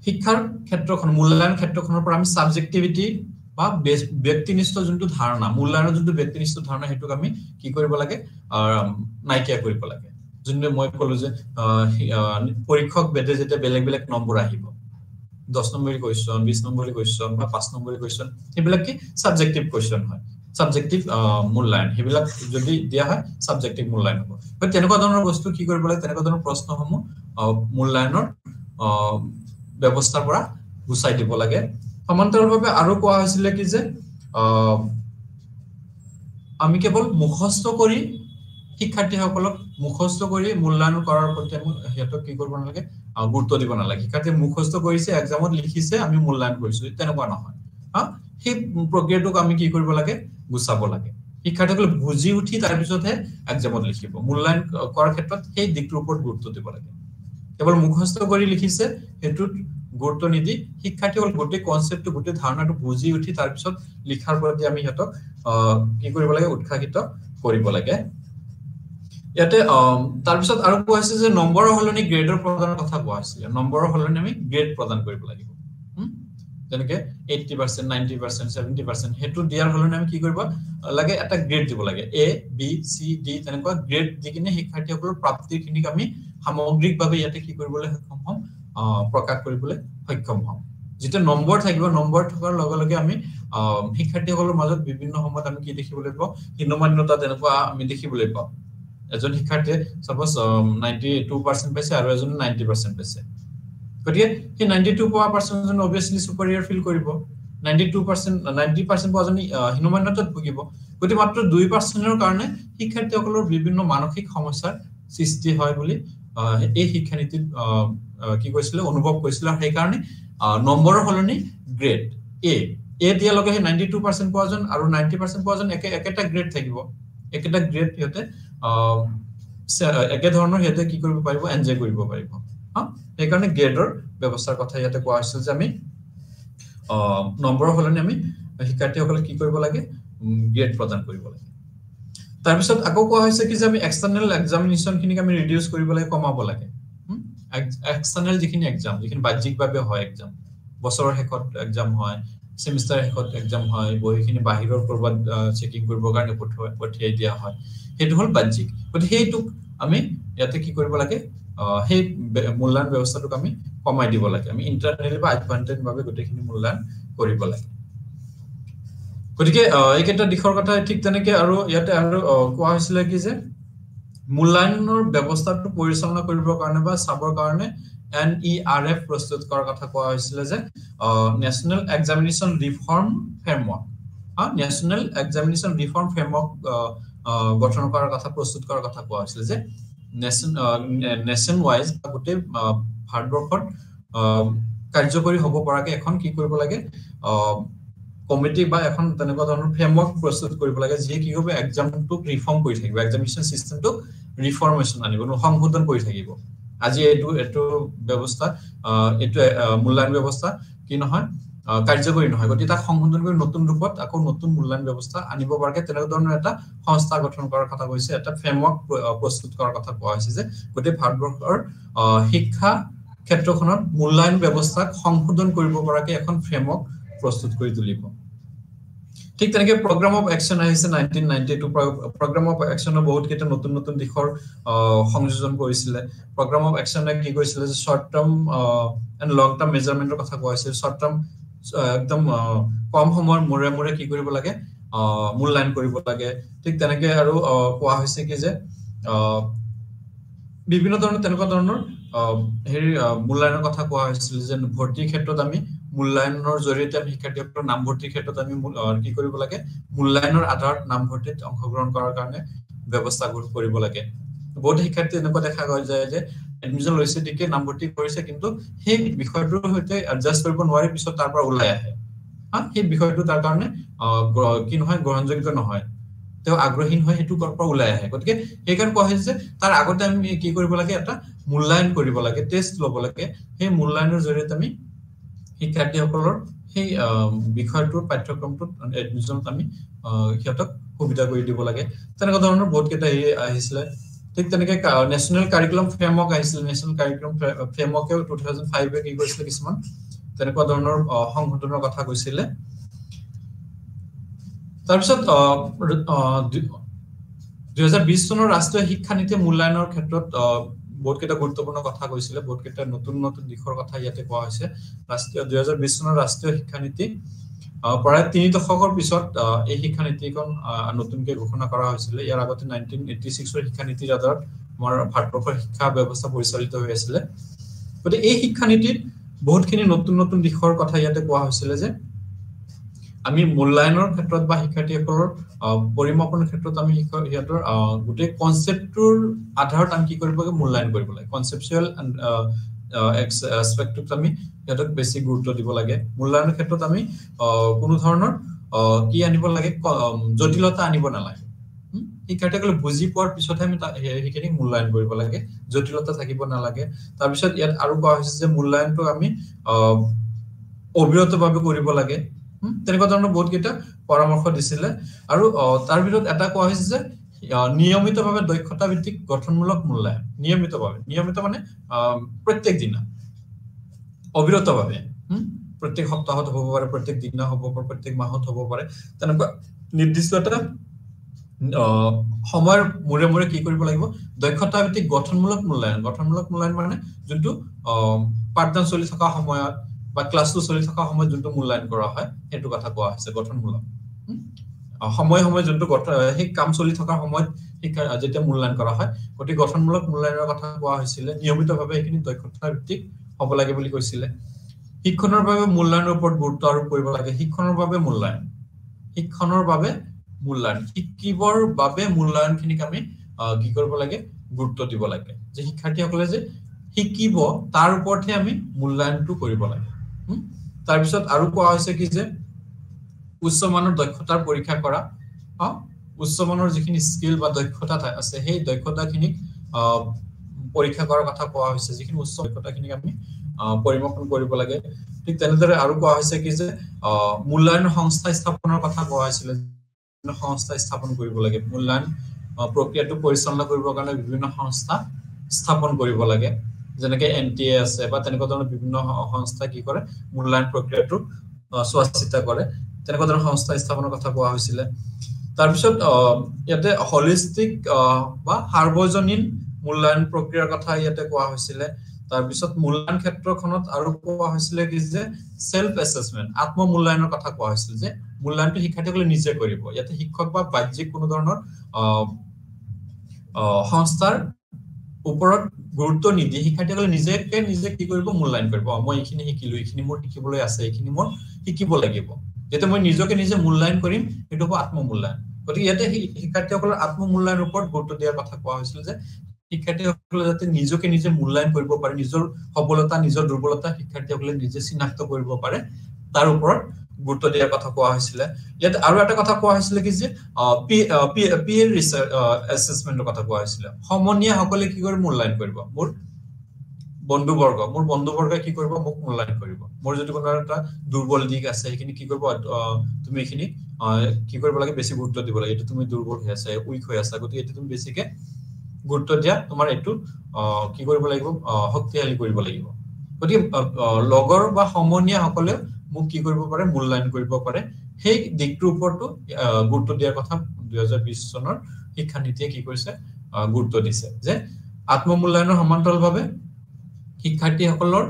শিক্ষাৰ ক্ষেত্ৰখন মূল্যায়ন ক্ষেত্ৰখনৰ পৰা আমি সাবজেক্টিভিটি বা ব্যক্তিনিষ্ঠ যোনটো ধাৰণা মূল্যায়নৰ যোনটো ব্যক্তিনিষ্ঠ ধাৰণা হেতুক আমি কি কৰিব লাগে নাইকিয়া কৰিব লাগে যোনটো মই কলো যে পৰীক্ষক বেদে যেতে বেলেগ বেলেগ নম্বৰ আহিব 10 নম্বৰী কোৱেশ্চন 20 নম্বৰী কোৱেশ্চন বা 5 নম্বৰী কোৱেশ্চন এবিলাক কি সাবজেক্টিভ কোৱেশ্চন হয় সাবজেক্টিভ মূল্যায়ন হেবিলাক যদি দিয়া হয় সাবজেক্টিভ মূল্যায়ন হ'ব তো তেনেকুৱা ধৰণৰ বস্তু কি কৰিব লাগে তেনেকুৱা ধৰণৰ প্ৰশ্নসমূহ মূল্যায়নৰ ব্যৱস্থাৰ পৰা গুচাই দিব লাগে সমান্তৰালভাৱে আৰু কোৱা হৈছিল কি যে আমি কেৱল মুখস্থ কৰি শিক্ষাৰ্থীসকলক মুখস্থ কৰি মূল্যায়ন কৰাৰ প্ৰতি আমি হেতক কি কৰিব নালাগে গুৰুত্ব দিব নালাগে শিক্ষাৰ্থী মুখস্থ কৰিছে এক্সামত লিখিছে আমি মূল্যায়ন কৰিছো তেনেকুৱা নহয় সেই প্ৰক্ৰিয়াটোক আমি কি কৰিব লাগে গুচাব লাগে শিক্ষাৰ্থীসকলে বুজি উঠি তাৰ পিছতহে এক্সামত লিখিব মূল্যায়ন কৰাৰ ক্ষেত্ৰত সেই দিকটোৰ ওপৰত গুৰুত্ব দিব লাগে কেৱল মুখস্থ কৰি লিখিছে হেতুত গুৰুত্ব নিদি শিক্ষাৰ্থীসকল গোটেই কনসেপ্টটো গোটেই ধাৰণাটো বুজি উঠি তাৰ পিছত লিখাৰ প্ৰতি আমি হেতক কি কৰিব লাগে উৎসাহিত কৰিব লাগে ইয়াতে তাৰ পিছত আৰু কোৱা হৈছে যে নম্বৰৰ হলনি গ্ৰেডৰ প্ৰদানৰ কথা কোৱা হৈছে নম্বৰৰ হলনি আমি গ্ৰেড প্ৰদান কৰিব লাগিব যেনেকে 80% 90% 70% হেতু দিয়াৰ হলনি আমি কি কৰিব লাগে এটা গ্ৰেড দিব লাগে A B C D তেনেকুৱা গ্ৰেড দিকিনে শিক্ষাৰ্থীসকলৰ প্ৰাপ্তিখিনিক আমি সামগ্ৰিকভাৱে ইয়াতে কি কৰিবলৈ সক্ষম হ'ম প্ৰকাশ কৰিবলৈ সক্ষম হ'ম যেটা নম্বৰ থাকিব নম্বৰ থকাৰ লগে লগে আমি শিক্ষাৰ্থীসকলৰ মাজত বিভিন্ন সময়ত আমি কি দেখিবলৈ পাওঁ হিনমান্যতা তেনেকুৱা আমি দেখিবলৈ পাওঁ এজন শিক্ষাৰ্থীয়ে সাপোজ 92% পাইছে আৰু এজন 90% পাইছে গতিকে সেই 92% জন obviously superior feel কৰিব 90% পোৱাজনী হিনমান্যতাত ভুগিব গতি মাত্ৰ 2% ৰ কাৰণে শিক্ষাৰ্থীসকলৰ বিভিন্ন মানসিক সমস্যাৰ সৃষ্টি হয় বুলি এই শিক্ষানীতিত কি কৈছিল অনুভৱ কৰিছিল আৰু সেই কাৰণে নম্বৰৰ হলনি গ্ৰেড A দিয়া লগে 92% পোৱাজন আৰু 90% পোৱাজন একেটা গ্ৰেড থাকিব একেটা গ্ৰেড হিতে একে ধৰণৰ হেতে কি কৰিব পাৰিব এনজয় কৰিব পাৰিব এই কাৰণে গ্ৰেডৰ ব্যৱস্থাৰ কথা ইয়াতে কোৱা হৈছে যে আমি নম্বৰৰ হলনি আমি শিক্ষাৰ্থীসকলে কি কৰিব লাগে গ্ৰেড প্ৰদান কৰিব লাগে তাৰ পিছত আকৌ কোৱা হৈছে কি যে আমি এক্সটাৰ্নাল এক্সামিনেশন খিনিক আমি ৰিডিউস কৰিব লাগে কমাব লাগে এক্সটাৰ্নাল যিখিনি এক্সাম যিখিনি বাহ্যিকভাৱে হয় এক্সাম বছৰৰ শেষত এক্সাম হয় সেমিস্টাৰ শেষত এক্সাম হয় বহিখিনি বাহিৰৰ কৰবাত চেকিং কৰিব কাৰণে পঠিয়াই দিয়া হয় হেতু হল বাহ্যিক গতি হেতুক আমি ইয়াতে কি কৰিব লাগে সেই মূল্যায়ন ব্যৱস্থাটোক আমি কমাই দিব লাগে আমি ইন্টাৰনেলি বা এডভান্টেজ ভাবে গোটেইখিনি মূল্যায়ন কৰিব লাগে গতিকে এইকেইটা দিশৰ কথা ঠিক তেনেকে আৰু ইয়াতে আৰু কোৱা হৈছিল কি যে মূল্যায়নৰ ব্যৱস্থাটো পৰিচালনা কৰিবৰ কাৰণে বা চাবৰ কাৰণে NERF প্ৰস্তুত কৰাৰ কথা কোৱা হৈছিল যে national examination reform framework national examination reform framework গঠন কৰাৰ কথা প্ৰস্তুত কৰাৰ কথা কোৱা হৈছিল যে নেশন ওয়াইজ গোটেই ভাৰতবৰ্ষত কাৰ্যকৰী হ'ব পৰাকে এখন কি কৰিব লাগে কমিটি বা এখন তেনেকুৱা ধৰণৰ ফ্ৰেমৱৰ্ক প্ৰস্তুত কৰিব লাগে যি কি হবে এক্সামটো ৰিফৰ্ম কৰি থাকিব এক্সামিনেশন সিস্টেমটো ৰিফৰ্মেশন আনিব সংশোধন কৰি থাকিব আজি এটো ব্যৱস্থা এটো মূল্যায়ন ব্যৱস্থা কি নহয় কাৰ্যকৰী নহয় গতি তাক সংশোধন কৰি নতুন ৰূপত আকৌ নতুন মূল্যায়ন ব্যৱস্থা আনিব পৰাকে তেনেকুৱা ধৰণৰ এটা সংস্থা গঠন কৰাৰ কথা কৈছে এটা ফ্ৰেমৱৰ্ক প্ৰস্তুত কৰাৰ কথা কোৱা হৈছে যে গোটেই ভাৰতবৰ্ষৰ শিক্ষা ক্ষেত্ৰখনত মূল্যায়ন ব্যৱস্থাক সংশোধন কৰিব পৰাকে এখন ফ্ৰেমৱৰ্ক প্ৰস্তুত কৰি তুলিব ঠিক তেনেকে প্ৰগ্ৰাম অফ একচন আহিছে 1992 প্ৰগ্ৰাম অফ একচনৰ বহুত কেইটা নতুন নতুন দিশৰ সংযোজন কৰিছিল প্ৰগ্ৰাম অফ একচনে কি কৈছিল যে short term and long term মেজাৰমেন্টৰ কথা কৈছিল শৰ্ট টাৰ্ম একদম কম সময়ৰ মূৰে মূৰে কি কৰিব লাগে মূল্যায়ন কৰিব লাগে ঠিক তেনেকে আৰু কোৱা হৈছে কি যে বিভিন্ন ধৰণৰ তেনেকুৱা ধৰণৰ হেৰি মূল্যায়নৰ কথা কোৱা হৈছিল যে ভৰ্তিৰ ক্ষেত্ৰত আমি মূল্যায়নৰ জৰিয়তে আমি শিক্ষাৰ্থীসকলৰ নামভৰ্তিৰ ক্ষেত্ৰত আমি কি কৰিব লাগে মূল্যায়নৰ আধাৰত নামভৰ্তিত অংশগ্ৰহণ কৰাৰ কাৰণে ব্যৱস্থা কৰিব লাগে বহুত শিক্ষাৰ্থী এনেকুৱা দেখা গৈ যায় যে এডমিশন লৈছে ঠিকে নামভৰ্তি কৰিছে কিন্তু সেই বিষয়টোৰ সৈতে এডজাস্ট কৰিব নোৱাৰি পিছত তাৰ পৰা ওলাই আহে সেই বিষয়টো তাৰ কাৰণে কি নহয় গ্ৰহণযোগ্য নহয় তেও আগ্ৰহীন হয় হেতু পৰা ওলাই আহে গতিকে এই কাৰণ কোৱা হৈছে যে তাৰ আগতে আমি কি কৰিব লাগে এটা মূল্যায়ন কৰিব লাগে টেষ্ট ল'ব লাগে সেই মূল্যায়নৰ জৰিয়তে আমি শিক্ষাৰ্থীসকলৰ সেই বিষয়টোৰ পাঠ্যক্ৰমটোত এডমিশনত আমি হিয়তক সুবিধা কৰি দিব লাগে তেনেকুৱা ধৰণৰ বহুত কেইটা আহিছিল ঠিক তেনেকে নেশনাল কাৰিকুলাম ফ্ৰেমৱৰ্ক আহিছিল নেশনাল কাৰিকুলাম ফ্ৰেমৱৰ্কে 2005 এ কি কৰিছিল কিছুমান তেনেকুৱা ধৰণৰ সংশোধনৰ কথা কৈছিল তাৰপিছত 2020 চনৰ ৰাষ্ট্ৰীয় শিক্ষা নীতি মূল্যায়নৰ ক্ষেত্ৰত বহুত কেইটা গুৰুত্বপূৰ্ণ কথা কৈছিলে বহুত কেইটা নতুন নতুন দিশৰ কথা ইয়াতে কোৱা হৈছে ৰাষ্ট্ৰীয় 2020 চনৰ ৰাষ্ট্ৰীয় শিক্ষা নীতি প্ৰায় 3 দশকৰ পিছত এই শিক্ষা নীতিখন নতুনকৈ ঘোষণা কৰা হৈছিল ইয়াৰ আগতে 1986 ৰ শিক্ষা নীতিৰ আধাৰত আমাৰ ভাৰতবৰ্ষৰ শিক্ষা ব্যৱস্থা পৰিচালিত হৈ আছিল গতিকে এই শিক্ষা নীতিত বহুতখিনি নতুন নতুন দিশৰ কথা ইয়াতে কোৱা হৈছিল যে আমি মূল্যায়নৰ ক্ষেত্ৰত বা শিক্ষাৰ্থীসকলৰ পৰিমাপনৰ ক্ষেত্ৰত আমি ইহঁতৰ গোটেই কনসেপ্টৰ আধাৰত আমি কি কৰিব লাগে মূল্যায়ন কৰিব লাগে কনসেপচুৱেল এক্সপেক্টত আমি ইহঁতক বেছি গুৰুত্ব দিব লাগে মূল্যায়নৰ ক্ষেত্ৰত আমি কোনো ধৰণৰ কি আনিব লাগে জটিলতা আনিব নালাগে শিক্ষাৰ্থীসকলে বুজি পোৱাৰ পিছতহে আমি সেইখিনি মূল্যায়ন কৰিব লাগে জটিলতা থাকিব নালাগে তাৰ পিছত ইয়াত আৰু কোৱা হৈছে যে মূল্যায়নটো আমি অবিৰতভাৱে কৰিব লাগে তেনেকুৱা ধৰণৰ বহুত কেইটা পৰামৰ্শ দিছিলে আৰু তাৰ ভিতৰত এটা কোৱা হৈছে যে নিয়মিতভাৱে দক্ষতা ভিত্তিক গঠনমূলক মূল্যায়ন নিয়মিত মানে প্ৰত্যেক দিনা অবিৰতভাৱে প্ৰত্যেক সপ্তাহত হ'ব পাৰে প্ৰত্যেক দিনা হ'ব পাৰে প্ৰত্যেক মাহত হ'ব পাৰে তেনেকুৱা নিৰ্দিষ্ট এটা সময়ৰ মূৰে মূৰে কি কৰিব লাগিব দক্ষতা ভিত্তিক গঠনমূলক মূল্যায়ন মানে যোনটো পাঠদান চলি থকা সময়ত বা ক্লাছটো চলি থকা সময়ত যোনটো মূল্যায়ন কৰা হয় সেইটো কথা কোৱা হৈছে গঠনমূলক সময় যোনটো সেই কাম চলি থকা সময়ত শিক্ষা যেতিয়া মূল্যায়ন কৰা হয় গতি গঠনমূলক মূল্যায়নৰ কথা কোৱা হৈছিল নিয়মিতভাৱে এইখিনি দক্ষতা ভিত্তিক হ'ব লাগে বুলি কৈছিল শিক্ষণৰ বাবে মূল্যায়নৰ ওপৰত গুৰুত্ব আৰোপ কৰিব লাগে শিক্ষণৰ বাবে মূল্যায়ন শিকিবৰ বাবে মূল্যায়নখিনিক আমি কি কৰিব লাগে গুৰুত্ব দিব লাগে যে শিক্ষাৰ্থীসকলে যে শিকিব তাৰ ওপৰতহে আমি মূল্যায়নটো কৰিব লাগে তাৰ পিছত আৰু কোৱা হৈছে কি যে উচ্চ মানৰ দক্ষতাৰ পৰীক্ষা কৰা উচ্চ মানৰ যিখিনি স্কিল বা দক্ষতা আছে সেই দক্ষতাখিনিক পৰীক্ষা কৰাৰ কথা কোৱা হৈছে যিখিনি উচ্চ দক্ষতাখিনিক আমি পৰিমাপন কৰিব লাগে ঠিক তেনেদৰে আৰু কোৱা হৈছে কি যে মূল্যায়ন সংস্থা স্থাপনৰ কথা কোৱা হৈছিল সংস্থা স্থাপন কৰিব লাগে মূল্যায়ন প্ৰক্ৰিয়াটো পৰিচালনা কৰিবৰ কাৰণে বিভিন্ন সংস্থা স্থাপন কৰিব লাগে যেনেকৈ এনটিএ আছে বা তেনেকুৱা ধৰণৰ বিভিন্ন সংস্থা কি কৰে মূল্যায়ন প্ৰক্ৰিয়াটো চোৱাচিতা কৰে তেনেকুৱা ধৰণৰ সংস্থা স্থাপনৰ কথা কোৱা হৈছিল তাৰ পিছত ইয়াতে হলিষ্টিক বা সাৰ্বজনীন মূল্যায়ন প্ৰক্ৰিয়াৰ কথা ইয়াতে কোৱা হৈছিল তাৰ পিছত মূল্যায়ন ক্ষেত্ৰখনত আৰু কোৱা হৈছিল কি যে সেলফ এসেসমেন্ট আত্মমূল্যায়নৰ কথা কোৱা হৈছিল যে মূল্যায়নটো শিক্ষাৰ্থীসকলে নিজে কৰিব ইয়াতে শিক্ষক বা বাহ্যিক কোনো ধৰণৰ সংস্থাৰ ওপৰত গুৰুত্ব নিদি শিক্ষাৰ্থীসকলে নিজে কি কৰিব মূল্যায়ন কৰিব মই এইখিনি শিকিলো এইখিনি মোৰ শিকিবলৈ আছে এইখিনি মোৰ শিকিব লাগিব যেতে মই নিজে মূল্যায়ন কৰিম এটো হ'ব আত্মমূল্যায়ন গতিকে ইয়াতে শিক্ষাৰ্থীসকলৰ আত্মমূল্যায়নৰ ওপৰত গুৰুত্ব দিয়াৰ কথা কোৱা হৈছিল যে শিক্ষাৰ্থীসকলে যাতে নিজে মূল্যায়ন কৰিব পাৰে নিজৰ সবলতা নিজৰ দুৰ্বলতা শিক্ষাৰ্থীসকলে নিজে চিনাক্ত কৰিব পাৰে তাৰ ওপৰত গুৰুত্ব দিয়াৰ কথা কোৱা হৈছিল ইয়াত আৰু এটা কথা কোৱা হৈছিল কি যে পিয়াৰ এসেসমেন্টৰ কথা কোৱা হৈছিল সমনীয়া সকলে কি কৰি মূল্যায়ন কৰিব মোৰ বন্ধুবৰ্গ কি কৰিব মোক মূল্যায়ন কৰিব মোৰ যদি কোনো এটা দুৰ্বল দিক আছে সেইখিনি কি কৰিব তুমি এইখিনি কি কৰিব লাগে বেছি গুৰুত্ব দিব লাগে এটা তুমি দুৰ্বল হৈ আছে উইক হৈ আছে গতিকে এটা তুমি বেছিকে গুৰুত্ব দিয়া তোমাৰ এটো কি কৰিব লাগিব শক্তিশালী কৰিব লাগিব গতিকে লগৰ বা সমনীয়া সকলে মোক কি কৰিব পাৰে মূল্যায়ন কৰিব পাৰে সেই দিকটোৰ ওপৰতো গুৰুত্ব দিয়াৰ কথা 2020 চনৰ শিক্ষা নীতিয়ে কি কৰিছে গুৰুত্ব দিছে যে আত্মমূল্যায়নৰ সমান্তৰালভাৱে শিক্ষাৰ্থীসকলৰ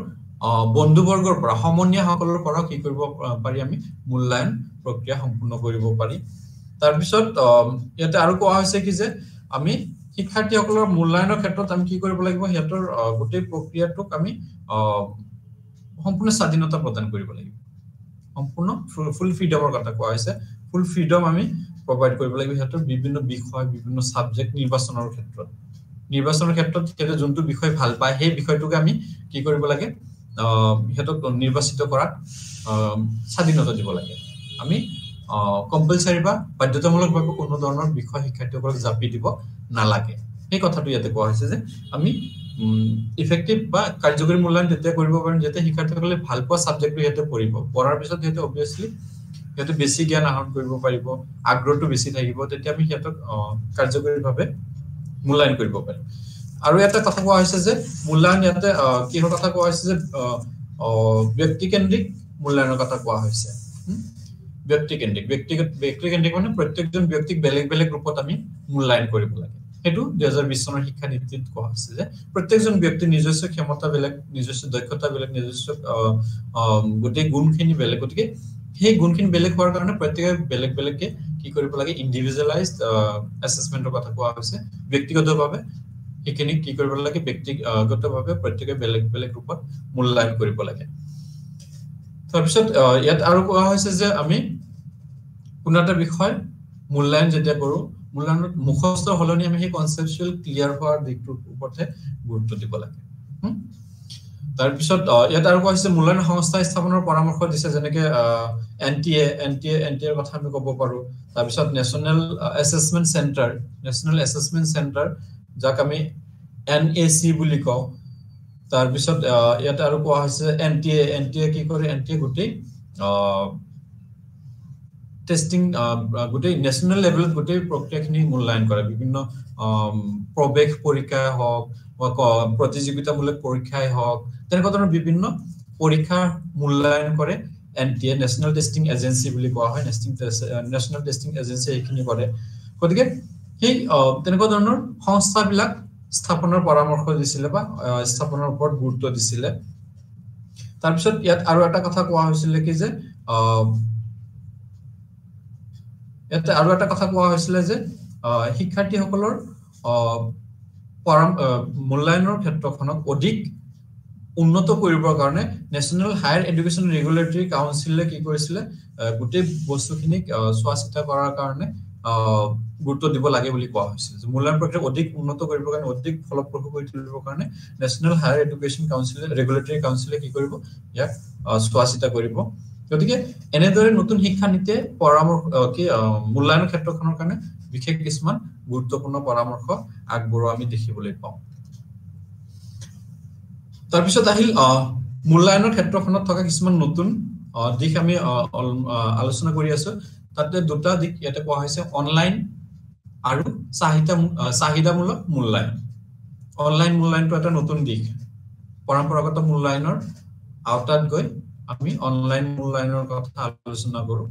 বন্ধুবৰ্গৰ পৰা সমনীয়া সকলৰ পৰা কি কৰিব পাৰি আমি মূল্যায়ন প্ৰক্ৰিয়া সম্পূৰ্ণ কৰিব পাৰি তাৰ পিছত ইয়াতে আৰু কোৱা হৈছে কি যে আমি শিক্ষাৰ্থীসকলৰ মূল্যায়নৰ ক্ষেত্ৰত আমি কি কৰিব লাগিব হেতৰ গোটেই প্ৰক্ৰিয়াটোক আমি সম্পূৰ্ণ স্বাধীনতা প্ৰদান কৰিব লাগিব সম্পূৰ্ণ ফুল ফ্ৰীডমৰ কথা কোৱা হৈছে ফুল ফ্ৰীডম আমি প্ৰভাইড কৰিব লাগিব হেতৰ বিভিন্ন বিষয় বিভিন্ন সাবজেক্ট নিৰ্বাচনৰ ক্ষেত্ৰত হেতে যোনটো বিষয় ভাল পায় সেই বিষয়টোকে আমি কি কৰিব লাগে হেতক নিৰ্বাচিত কৰাত স্বাধীনতা দিব লাগে আমি কম্পালসৰি বা বাধ্যতামূলকভাৱে কোনো ধৰণৰ বিষয় শিক্ষাৰ্থীসকলক জাপি দিব নালাগে এই কথাটো ইয়াতে কোৱা হৈছে যে আমি ইফেক্টিভ বা কাৰ্যকৰী মূল্যায়ন তেতিয়া কৰিব পাৰিম যেতে শিক্ষাৰ্থীসকলে ভাল পোৱা সাবজেক্টটো ইয়াতে পঢ়াৰ পিছত হেতে অবিয়াসলি হেতে বেছি জ্ঞান আহৰণ কৰিব পাৰিব আগ্ৰহটো বেছি থাকিব তেতিয়া আমি হেতক কাৰ্যকৰীভাৱে মূল্যায়ন কৰিব পাৰিম আৰু এটা কথা কোৱা হৈছে যে মূল্যায়ন ইয়াতে কিহৰ কথা কোৱা হৈছে যে ব্যক্তিকেন্দ্ৰিক মূল্যায়নৰ কথা কোৱা হৈছে ব্যক্তিকেন্দ্ৰিক মানে প্ৰত্যেকজন ব্যক্তিক বেলেগ ৰূপত আমি মূল্যায়ন কৰিব লাগে হেতু 2020 চনৰ শিক্ষা নীতিত কোৱা হৈছে যে প্ৰত্যেকজন ব্যক্তি নিজস্ব ক্ষমতা বেলেগ নিজস্ব দক্ষতা বেলেগ নিজস্ব গোটেই গুণখিনি বেলেগ গতিকে সেই গুণখিনি বেলেগ হোৱাৰ কাৰণে প্ৰত্যেকে বেলেগ বেলেগকে কি কৰিব লাগে ইন্ডিভিজুৱেলাইজড অ্যাসেসমেন্টৰ কথা কোৱা হৈছে ব্যক্তিগতভাৱে এইখিনি কি কৰিব লাগে ব্যক্তিগতভাৱে প্ৰত্যেকে বেলেগ বেলেগ ৰূপত মূল্যায়ন কৰিব লাগে তাৰপিছত ইয়াত আৰু কোৱা হৈছে যে আমি কোনো এটা বিষয় মূল্যায়ন যেতিয়া কৰো মূল্যায়নত মুখস্থ হলনি আমি সেই কনসেপচুৱেল ক্লিয়াৰ হোৱাৰ দিকটোৰ ওপৰতে গুৰুত্ব দিব লাগে তাৰপিছত ইয়াত আৰু কোৱা হৈছে মূল্যায়ন সংস্থা স্থাপনৰ পৰামৰ্শ দিছে যেনেকৈ এনটিএৰ কথা আমি ক'ব পাৰো তাৰপিছত নেশ্যনেল এছেছমেন্ট চেণ্টাৰ যাক আমি এনএসি বুলি কওঁ তাৰপিছত ইয়াত আৰু কোৱা হৈছে এনটিএ কি কৰে এনটিএ গোটেই টেস্টিং গোটেই ন্যাশনাল লেভেলত গোটেই প্ৰক্ৰিয়াখিনি মূল্যায়ন কৰে বিভিন্ন প্ৰবেশ পৰীক্ষা হওক বা প্ৰতিযোগিতামূলক পৰীক্ষাই হওক তেনেকুৱা ধৰণৰ বিভিন্ন পৰীক্ষা মূল্যায়ন কৰে এনটিএ ন্যাশনাল টেস্টিং এজেন্সি বুলি কোৱা হয় ন্যাশনাল টেস্টিং এজেন্সি এইখিনি কৰে গতিকে সেই তেনেকুৱা ধৰণৰ সংস্থাবিলাক স্থাপনৰ পৰামৰ্শ দিছিলে বা স্থাপনৰ ওপৰত গুৰুত্ব দিছিলে তাৰপিছত ইয়াত আৰু এটা কথা কোৱা হৈছিল কি যে এটা আৰু এটা কথা কোৱা হৈছিল যে শিক্ষাৰ্থীসকলৰ মূল্যায়নৰ ক্ষেত্ৰখনক অধিক উন্নত কৰিবৰ কাৰণে ন্যাশনাল হায়াৰ এডুকেশ্যন ৰেগুলেটৰী কাউন্সিলে কি কৰিছিল গোটেই বস্তুখিনিক চোৱাচিতা কৰাৰ কাৰণে গুৰুত্ব দিব লাগে বুলি কোৱা হৈছিল যে মূল্যায়ন প্ৰক্ৰিয়া অধিক উন্নত কৰিবৰ কাৰণে অধিক ফলপ্ৰসূ কৰি তুলিবৰ কাৰণে ন্যাশনাল হায়াৰ এডুকেশ্যন কাউন্সিলে ৰেগুলেটৰী কাউন্সিলে কি কৰিব ইয়াক চোৱাচিতা কৰিব গতিকে এনেদৰে নতুন শিক্ষা নীতিয়ে পৰামৰ্শ কি মূল্যায়নৰ ক্ষেত্ৰখনৰ কাৰণে বিশেষ কিছুমান গুৰুত্বপূৰ্ণ পৰামৰ্শ আগবঢ়োৱা আমি দেখিবলৈ পাওঁ তাৰপিছত আহিল মূল্যায়নৰ ক্ষেত্ৰখনত থকা কিছুমান নতুন দিশ আমি আলোচনা কৰি আছো তাতে দুটা দিশ ইয়াতে কোৱা হৈছে অনলাইন আৰু চাহিদামূলক মূল্যায়ন অনলাইন মূল্যায়নটো এটা নতুন দিশ পৰম্পৰাগত মূল্যায়নৰ আওতাত গৈ আমি অনলাইন মূল্যায়নৰ কথা আলোচনা কৰো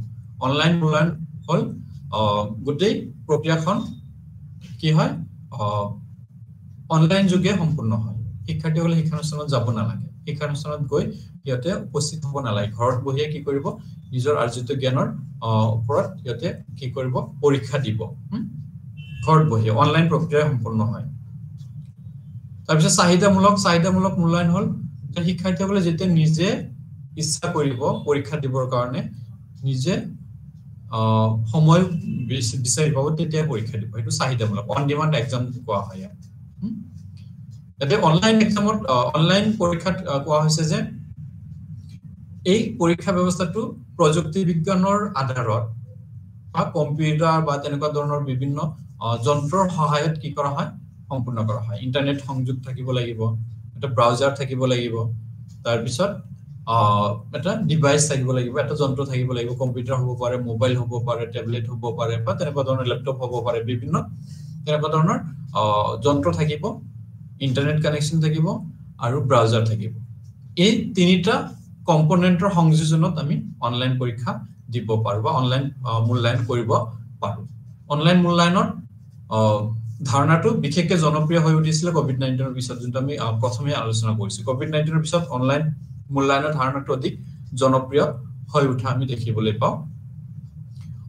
অনলাইন মূল্যায়ন হল গোটেই প্ৰক্ৰিয়াখন কি হয় অনলাইন যোগে সম্পূৰ্ণ হয় শিক্ষাৰ্থীসকলে শিক্ষানুষ্ঠানত যাব নালাগে শিক্ষানুষ্ঠানত গৈ ইয়াতে উপস্থিত হ'ব নালাগে ঘৰত বহিয়ে কি কৰিব নিজৰ অৰ্জিত জ্ঞানৰ ওপৰত ইয়াতে কি কৰিব পৰীক্ষা দিব ঘৰত বহি অনলাইন প্ৰক্ৰিয়া সম্পূৰ্ণ হয় তাৰপিছত চাহিদামূলক মূল্যায়ন হল যে শিক্ষাৰ্থীসকলে যেতিয়া নিজে ইচ্ছা কৰিব পৰীক্ষা দিবৰ কাৰণে নিজে সময় বিচাৰি পাব তেতিয়া পৰীক্ষা দিব এইটো চাহিদামূলক অন ডিমান্ড এক্সাম কোৱা হয় এতে অনলাইন এক্সামত অনলাইন পৰীক্ষাত কোৱা হৈছে যে এই পৰীক্ষা ব্যৱস্থাটো প্ৰযুক্তি বিজ্ঞানৰ আধাৰত বা কম্পিউটাৰ বা তেনেকুৱা ধৰণৰ বিভিন্ন যন্ত্ৰৰ সহায়ত কি কৰা হয় সম্পূৰ্ণ কৰা হয় ইন্টাৰনেট সংযোগ থাকিব লাগিব এটা ব্ৰাউজাৰ থাকিব লাগিব তাৰ পিছত এটা ডিভাইস থাকিব লাগিব এটা যন্ত্ৰ থাকিব লাগিব কম্পিউটাৰ হ'ব পাৰে মোবাইল হ'ব পাৰে ট্যাবলেট হ'ব পাৰে বা তেনেকুৱা ধৰণৰ ল্যাপটপ হ'ব পাৰে বিভিন্ন তেনেকুৱা ধৰণৰ যন্ত্ৰ থাকিব ইন্টাৰনেট কানেকশন থাকিব আৰু ব্ৰাউজাৰ থাকিব এই তিনিটা কম্পোনেন্টৰ সংযোজনত আমি অনলাইন পৰীক্ষা দিব পাৰো বা অনলাইন মূল্যায়ন কৰিব পাৰো অনলাইন মূল্যায়নৰ ধাৰণাটো বিশেষকৈ জনপ্ৰিয় হৈ উঠিছিল কোভিড-19 ৰ পিছত যোনটো আমি প্ৰথমে আলোচনা কৰিছো কোভিড-19 ৰ পিছত অনলাইন মূল্যায়নৰ ধাৰণাটো অধিক জনপ্ৰিয় হৈ উঠা আমি দেখিবলৈ পাওঁ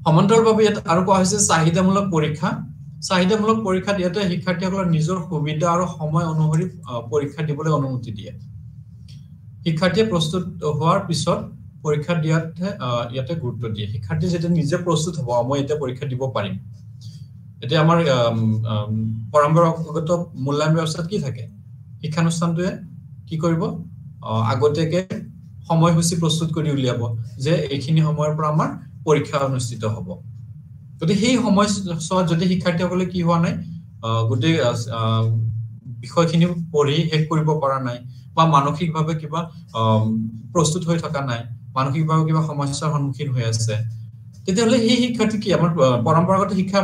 সমান্তৰালভাৱে ইয়াত আৰু কোৱা হৈছে চাহিদামূলক পৰীক্ষাত ইয়াতে শিক্ষাৰ্থীসকলৰ নিজৰ সুবিধা আৰু সময় অনুসৰি পৰীক্ষা দিবলৈ অনুমতি দিয়ে শিক্ষাৰ্থীয়ে প্ৰস্তুত হোৱাৰ পিছত পৰীক্ষা ইয়াতে গুৰুত্ব দিয়ে শিক্ষাৰ্থী যেতিয়া নিজে প্ৰস্তুত হ'ব মই এতিয়া পৰীক্ষা দিব পাৰিম এতিয়া আমাৰ পৰম্পৰাগত মূল্যায়ন ব্যৱস্থাত কি থাকে শিক্ষানুষ্ঠানটোৱে কি কৰিব আগতেকে সময়সূচী প্ৰস্তুত কৰি উলিয়াব যে এইখিনি সময়ৰ পৰা আমাৰ পৰীক্ষা অনুষ্ঠিত হ'ব যদি সেই সময়ছোৱাত যদি শিক্ষাৰ্থীসকলে কি হোৱা নাই গোটেই বিষয়খিনি পঢ়ি শেষ কৰিব পৰা নাই বা মানসিকভাৱে কিবা প্ৰস্তুত হৈ থকা নাই মানসিকভাৱে কিবা সমস্যাৰ সন্মুখীন হৈ আছে তেতিয়াহ'লে সেই শিক্ষাৰ্থী কি আমাৰ পৰম্পৰাগত শিক্ষা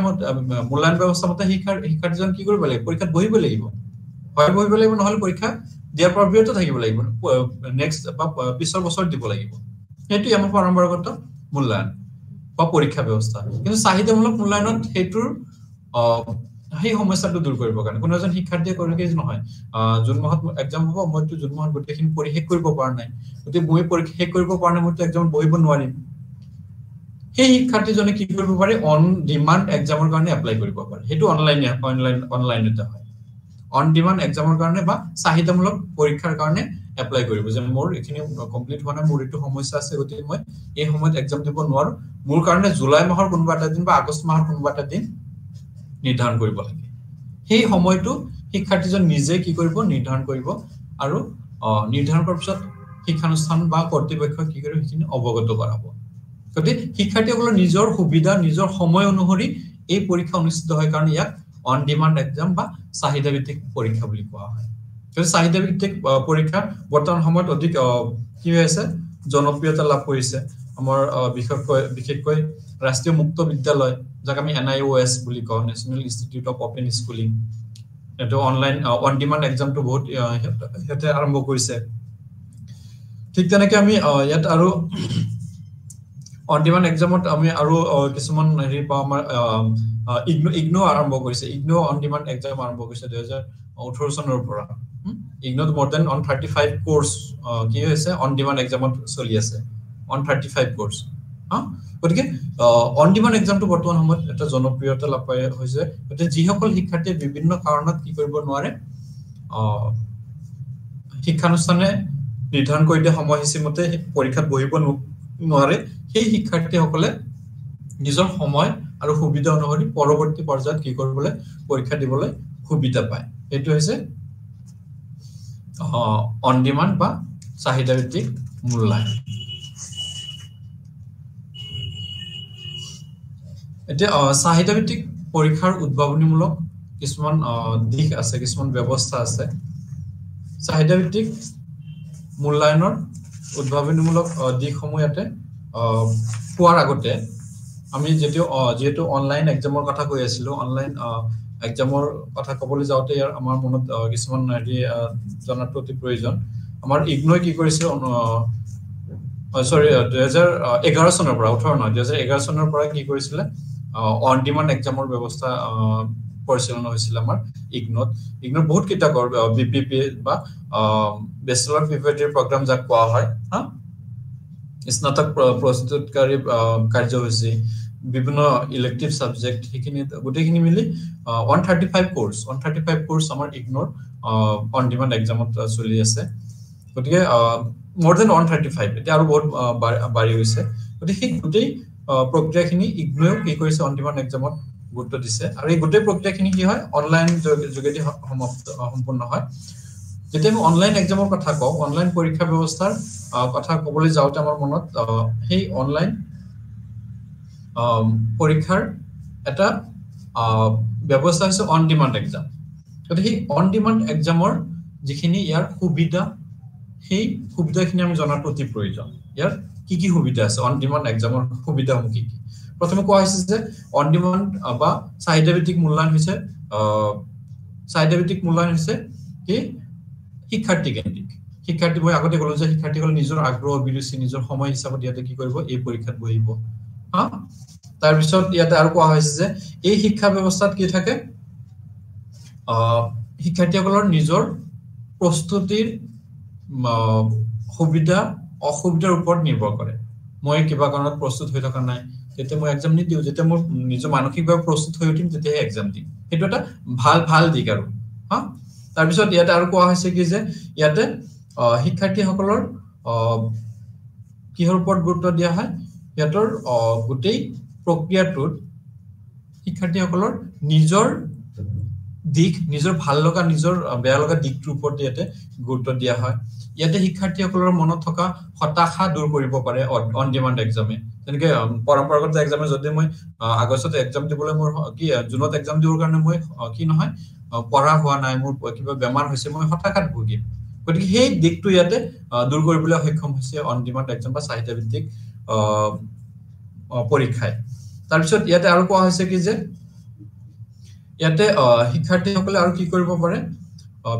মূল্যায়ন ব্যৱস্থা মতে শিক্ষাৰ্থীজন কি কৰিব লাগিব পৰীক্ষাত বহিব লাগিব নহলে পৰীক্ষা দিয়াৰ পৰা বিৰত থাকিব লাগিব নেক্সট বা পিছৰ বছৰ দিব লাগিব সেইটো আমাৰ পৰম্পৰাগত মূল্যায়ন বা পৰীক্ষা ব্যৱস্থা কিন্তু চাহিদামূলক মূল্যায়নত হেতুৰ সেই সমস্যাটো দূৰ কৰিবৰ কাৰণে কোনো এজন শিক্ষাৰ্থীয়ে কৰিকে নহয় জুন মাহত এক্সাম হ'ব মইতো জুন মাহত গোটেইখিনি পৰীক্ষা কৰিব পৰা নাই গতিকে মই পৰীক্ষা শেষ কৰিব পৰা নাই মইতো এক্সাম বহিব নোৱাৰিম সেই শিক্ষাৰ্থীজনে কি কৰিব পাৰে অন ডিমান্ড এক্সামৰ কাৰণে এপ্লাই কৰিব পাৰে হেতু অনলাইনতে হয় অন ডিমান্ড এক্সামৰ কাৰণে বা চাহিদামূলক পৰীক্ষাৰ কাৰণে এপ্লাই কৰিব যে মোৰ এখিনি কমপ্লিট হোৱা নাই মোৰ এটো সমস্যা আছে গতিকে মই এই সময়ত এক্সাম দিব নোৱাৰো মোৰ কাৰণে জুলাই মাহৰ কোনবা এটা দিন বা আগষ্ট মাহৰ কোনবা এটা দিন নিৰ্ধাৰণ কৰিব লাগে সেই সময়টো শিক্ষাৰ্থীজন নিজে কি কৰিব নিৰ্ধাৰণ কৰিব আৰু নিৰ্ধাৰণ কৰাৰ পিছত শিক্ষানুষ্ঠান বা কৰ্তৃপক্ষক কি কৰিব সেইখিনি অৱগত কৰাব গতিকে শিক্ষাৰ্থীসকলৰ নিজৰ সুবিধা নিজৰ সময় অনুসৰি এই পৰীক্ষা অনুষ্ঠিত হয় কাৰণ ইয়াক অন ডিমান্ড এক্সাম বা চাহিদা ভিত্তিক পৰীক্ষা বুলি কোৱা হয় গতিকে চাহিদা ভিত্তিক পৰীক্ষা বৰ্তমান সময়ত অধিক কি হৈ আছে জনপ্ৰিয়তা লাভ কৰিছে আমাৰ বিশেষকৈ ৰাষ্ট্ৰীয় মুক্ত বিদ্যালয় যাক আমি NIOS বুলি কওঁ national institute of open schooling এটো অনলাইন অন ডিমান্ড এক্সামটো বহুত হেতে আৰম্ভ কৰিছে ঠিক তেনেকৈ আমি ইয়াত আৰু অন ডিমান্ড এক্সামত আমি আৰু কিছুমান হেৰি পাওঁ আমাৰ ইগনো আৰম্ভ কৰিছে ইগনো অন ডিমান্ড এক্সাম আৰম্ভ কৰিছে 2018 চনৰ পৰা ইগনোত more than 135 কোর্স কি হৈছে অন ডিমান্ড এক্সামত চলি আছে 135 কোর্স গতিকে অন ডিমান্ড এক্সামটো বৰ্তমান সময়ত এটা জনপ্ৰিয়তা লাভ পাই হৈছে গতিকে যিসকল শিক্ষাৰ্থীয়ে বিভিন্ন কাৰণত কি কৰিব নোৱাৰে শিক্ষানুষ্ঠানে নিৰ্ধাৰণ কৰি দিয়া সময়সূচী মতে পৰীক্ষাত বহিব নোৱাৰে সেই শিক্ষাৰ্থীসকলে নিজৰ সময় আৰু সুবিধা অনুসৰি পৰৱৰ্তী পৰ্যায়ত কি কৰিবলৈ পৰীক্ষা দিবলৈ সুবিধা পায় এটো হৈছে অন ডিমান্ড বা চাহিদা ভিত্তিক মূল্যায়ন এতিয়া চাহিদা ভিত্তিক পৰীক্ষাৰ উদ্ভাৱনীমূলক কিছুমান দিশ আছে কিছুমান ব্যৱস্থা আছে চাহিদা ভিত্তিক মূল্যায়নৰ উদ্ভাৱনীমূলক দিশসমূহ ইয়াতে পোৱাৰ আগতে আমি যেটো অনলাইন এক্সামৰ কথা কৈ আছিলো অনলাইন এক্সামৰ কথা ক'বলৈ যাওঁতে ইয়াৰ আমাৰ মনত কিছুমান হেৰি জনাটো অতি প্ৰয়োজন আমাৰ ইগনোই কি কৰিছিল সৰি 2011 চনৰ পৰা 18 নহয় 2011 চনৰ পৰা কি কৰিছিল অন ডিমান্ড এক্সামৰ ব্যৱস্থা পৰিচালনা হৈছিল আমাৰ ইগনোৰ বহুত কিটা বিপিপি বা বেচেলৰ প্ৰিপাৰেটৰি প্ৰগ্ৰাম যাক কোৱা হয় স্নাতক প্ৰস্তুতকাৰী কাৰ্যসূচী বিভিন্ন ইলেক্টিভ সাবজেক্ট সেইখিনি গোটেইখিনি মিলি 135 কোৰ্স আমাৰ ইগনোৰ অন ডিমান্ড এক্সামত চলি আছে গতিকে more than 135 এটা আৰু বহুত বাঢ়ি গৈছে গতিকে সেই গোটেই প্ৰক্ৰিয়াখিনি ইগনোৰ কি কৰিছে অন ডিমান্ড এক্সামত গুৰুত্ব দিছে আৰু এই গোটেই প্ৰক্ৰিয়াখিনি কি হয় অনলাইন যোগেদি সম্পূৰ্ণ হয় যেতিয়া আমি অনলাইন এক্সামৰ কথা কওঁ অনলাইন পৰীক্ষা ব্যৱস্থাৰ কথা ক'বলৈ যাওঁতে আমাৰ মনত সেই অনলাইন পৰীক্ষাৰ এটা ব্যৱস্থা হৈছে অন ডিমান্ড এক্সাম গতিকে সেই অন ডিমান্ড এক্সামৰ যিখিনি ইয়াৰ সুবিধা সেই সুবিধাখিনি আমি জনাটো অতি প্ৰয়োজন ইয়াৰ কি সুবিধা আছে অন ডিমান্ড এক্সামৰ সুবিধাসমূহ কি প্ৰথমে কোৱা হৈছে যে অন ডিমান্ড বা চাহিদা ভিত্তিক মূল্যায়ন হৈছে কি শিক্ষাৰ্থী কেন্দ্ৰিক শিক্ষাৰ্থী মই আগতে ক'লো যে শিক্ষাৰ্থীসকল নিজৰ আগ্ৰহ অভিৰুচি নিজৰ সময় হিচাপত ইয়াতে কি কৰিব এই পৰীক্ষাত বহিব তাৰ পিছত ইয়াতে আৰু কোৱা হৈছে যে এই শিক্ষা ব্যৱস্থাত কি থাকে শিক্ষাৰ্থীসকলৰ নিজৰ প্ৰস্তুতিৰ সুবিধা অসুবিধাৰ ওপৰত নিৰ্ভৰ কৰে মই কিবা কাৰণত প্ৰস্তুত হৈ থকা নাই তেতিয়া মই এক্সাম নিদিও যেতিয়া মই নিজৰ মানসিকভাৱে প্ৰস্তুত হৈ উঠিম তেতিয়া এক্সাম দিম সেইটো এটা ভাল দিক আৰু তাৰ পিছত ইয়াতে আৰু কোৱা হৈছে কি যে ইয়াতে শিক্ষাৰ্থীসকলৰ কিহৰ ওপৰত গুৰুত্ব দিয়া হয় ইয়াতৰ গোটেই প্ৰক্ৰিয়াটোত শিক্ষাৰ্থীসকলৰ নিজৰ দিক নিজৰ ভাল লগা নিজৰ বেয়া লগা দিকটোৰ ওপৰত ইয়াতে গুৰুত্ব দিয়া হয় ইয়াতে শিক্ষাৰ্থীসকলৰ মনত থকা হতাশা দূৰ কৰিব পাৰে অন ডিমান্ড এক্সামে যেনেকৈ পৰম্পৰাগত এক্সামে যদি মই আগষ্টত এক্সাম দিবলৈ মোৰ কি জুনত এক্সাম দিবৰ কাৰণে মই কি নহয় পঢ়া হোৱা নাই মোৰ কিবা বেমাৰ হৈছে মই হতাশাত ভুগিম গতিকে সেই দিকটো ইয়াতে দূৰ কৰিবলৈ সক্ষম হৈছে অন ডিমান্ড এক্সাম বা চাহিদা ভিত্তিক পৰীক্ষায় তাৰপিছত ইয়াতে আৰু কোৱা হৈছে কি যে ইয়াতে শিক্ষাৰ্থীসকলে আৰু কি কৰিব পাৰে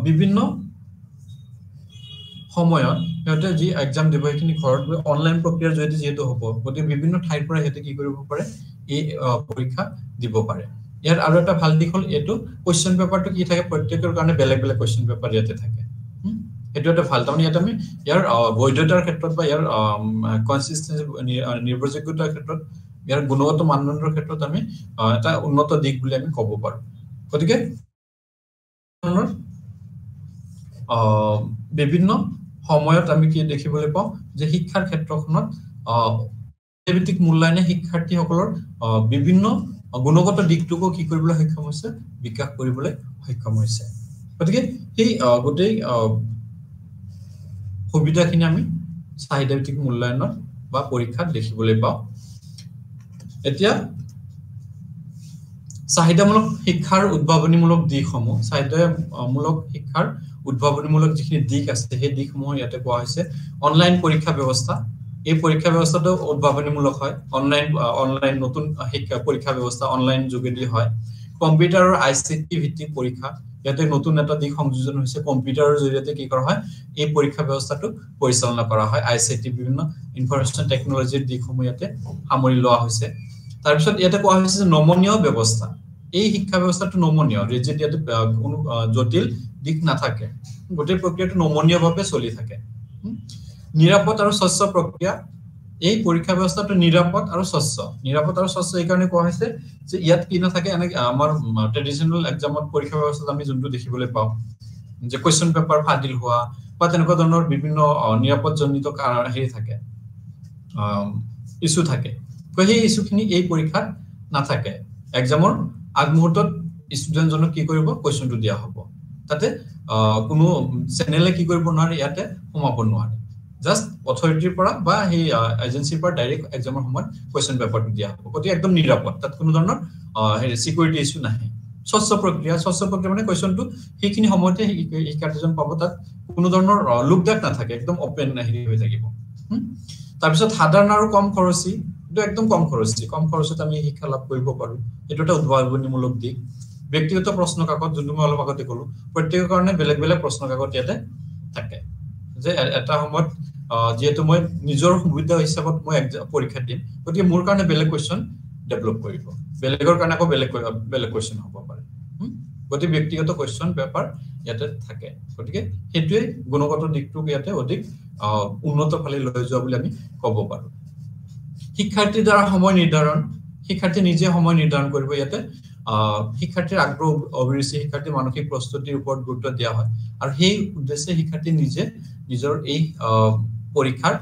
বিভিন্ন সময়ত সিহঁতে যি এক্সাম দিব সেইখিনি ঘৰত গৈ অনলাইন প্ৰক্ৰিয়াৰ জৰিয়তে যেহেতু হ'ব গতিকে বিভিন্ন ঠাইৰ পৰা সিহঁতে কি কৰিব পাৰে এই পৰীক্ষা দিব পাৰে ইয়াৰ আৰু এটা ভাল দিক হ'ল এটো কোৱেশ্চন পেপাৰটো কি থাকে প্ৰত্যেকৰ কাৰণে বেলেগ বেলেগ কোৱেশ্চন পেপাৰ ইয়াতে থাকে এটো এটা ভাল তাৰমানে ইয়াত আমি ইয়াৰ বৈধতাৰ ক্ষেত্ৰত বা ইয়াৰ কনসিস্টেন্সি নিৰ্ভৰযোগ্যতাৰ ক্ষেত্ৰত ইয়াৰ গুণগত মানদণ্ডৰ ক্ষেত্ৰত আমি এটা উন্নত দিক বুলি আমি ক'ব পাৰো গতিকে বিভিন্ন সময়ত আমি কি দেখিবলৈ পাওঁ যে শিক্ষাৰ ক্ষেত্ৰখনত ভিত্তিক মূল্যায়নে শিক্ষাৰ্থীসকলৰ বিভিন্ন গুণগত দিকটোকো কি কৰিবলৈ সক্ষম হৈছে বিকাশ কৰিবলৈ সক্ষম হৈছে গতিকে এই গোটেই সুবিধাখিনি আমি চাহিদা ভিত্তিক মূল্যায়নৰ বা পৰীক্ষাত দেখিবলৈ পাওঁ এতিয়া চাহিদামূলক শিক্ষাৰ উদ্ভাৱনীমূলক দিকসমূহ চাহিদামূলক শিক্ষাৰ উদ্ভাৱনীমূলক যিখিনি দিক আছে সেই দিকসমূহ ইয়াতে কোৱা হৈছে অনলাইন পৰীক্ষা ব্যৱস্থা এই পৰীক্ষা ব্যৱস্থাটো উদ্ভাৱনীমূলক হয় অনলাইন নতুন শিক্ষা পৰীক্ষা ব্যৱস্থা অনলাইন যোগেদি হয় কম্পিউটাৰ আৰু আইসিটি ভিত্তিক পৰীক্ষা ইয়াতে নতুন এটা দিক সংযোজন হৈছে কম্পিউটাৰৰ জৰিয়তে কি কৰা হয় এই পৰীক্ষা ব্যৱস্থাটো পৰিচালনা কৰা হয় আইসিটি বিভিন্ন ইনফৰমেশন টেকনলজিৰ দিকসমূহ ইয়াতে সামৰি লোৱা হৈছে তাৰ পিছত ইয়াতে কোৱা হৈছে যে নমনীয় ব্যৱস্থা এই শিক্ষা ব্যৱস্থাটো নমনীয় ৰিজিড ইয়াতে কোনো জটিল দিক নাথাকে গোটেই প্ৰক্ৰিয়াটো নমনীয়ভাৱে চলি থাকে নিৰাপদ আৰু স্বচ্ছ প্ৰক্ৰিয়া এই পৰীক্ষা ব্যৱস্থাটো নিৰাপদ আৰু স্বচ্ছ এই কাৰণে কোৱা হৈছে যে ইয়াত কি নাথাকে এনে আমাৰ ট্ৰেডিশনাল এক্সামত পৰীক্ষা ব্যৱস্থাত আমি যোনটো দেখিবলৈ পাওঁ যে কোৱেশ্চন পেপাৰ ফাদিল হোৱা বা তেনেকুৱা ধৰণৰ বিভিন্ন নিৰাপদজনিত হেৰি থাকে ইস্যু থাকে সেই ইস্যুখিনি এই পৰীক্ষাত নাথাকে এক্সামৰ আগমুহূৰ্তত ষ্টুডেন্টজনক কি কৰিব কোৱেশ্চনটো দিয়া হ'ব তাতে কোনো চেনেলে কি কৰিব নোৱাৰে ইয়াতে সমাব নোৱাৰে জাস্ট অথৰিটিৰ পৰা বা সেই এজেন্সিৰ পৰা ডাইৰেক্ট এক্সামৰ সময়ত কোৱেশ্চন পেপাৰটো দিয়া হ'ব গতি একদম নিৰাপদ তাত কোনো ধৰণৰ সিকিউৰিটি ইস্যু নাহে স্বচ্ছ প্ৰক্ৰিয়া মানে কোৱেশ্চনটো সেইখিনি সময়তে শিক্ষাৰ্থীজন পাব তাত কোনো ধৰণৰ লুক ডাক নাথাকে একদম ওপেন হেৰি হৈ থাকিব তাৰ পিছত সাধাৰণ আৰু কম খৰচী এটা একদম কম খৰচত আমি শিক্ষা লাভ কৰিব পাৰো এটা এটা উদ্ভাৱনীমূলক দিক ব্যক্তিগত প্ৰশ্ন কাকত যোনটো মই অলপ আগতে ক'লো প্ৰত্যেকৰ কাৰণে বেলেগ বেলেগ প্ৰশ্ন কাকত ইয়াতে থাকে যে এটা সময়ত যেহেতু মই নিজৰ সুবিধা হিচাপত মই পৰীক্ষা দিম গতিকে মোৰ কাৰণে বেলেগ কোৱেশ্চন ডেভেলপ কৰিব বেলেগৰ কাৰণে আকৌ বেলেগ কোৱেশ্চন হ'ব পাৰে গতিকে ব্যক্তিগত কোৱেশ্চন পেপাৰ ইয়াতে থাকে গতিকে হেতুৱে গুণগত দিকটো ইয়াতে অধিক উন্নত ফালে লৈ যোৱা বুলি আমি ক'ব পাৰো শিক্ষাৰ্থীৰ দ্বাৰা সময় নিৰ্ধাৰণ শিক্ষাৰ্থী নিজে সময় নিৰ্ধাৰণ কৰিব ইয়াতে শিক্ষাৰ্থীৰ আগ্ৰহ অভিৰুচি শিক্ষাৰ্থীৰ মানসিক প্ৰস্তুতিৰ ওপৰত গুৰুত্ব দিয়া হয় আৰু সেই উদ্দেশ্যে শিক্ষাৰ্থী নিজে নিজৰ এই পৰীক্ষাৰ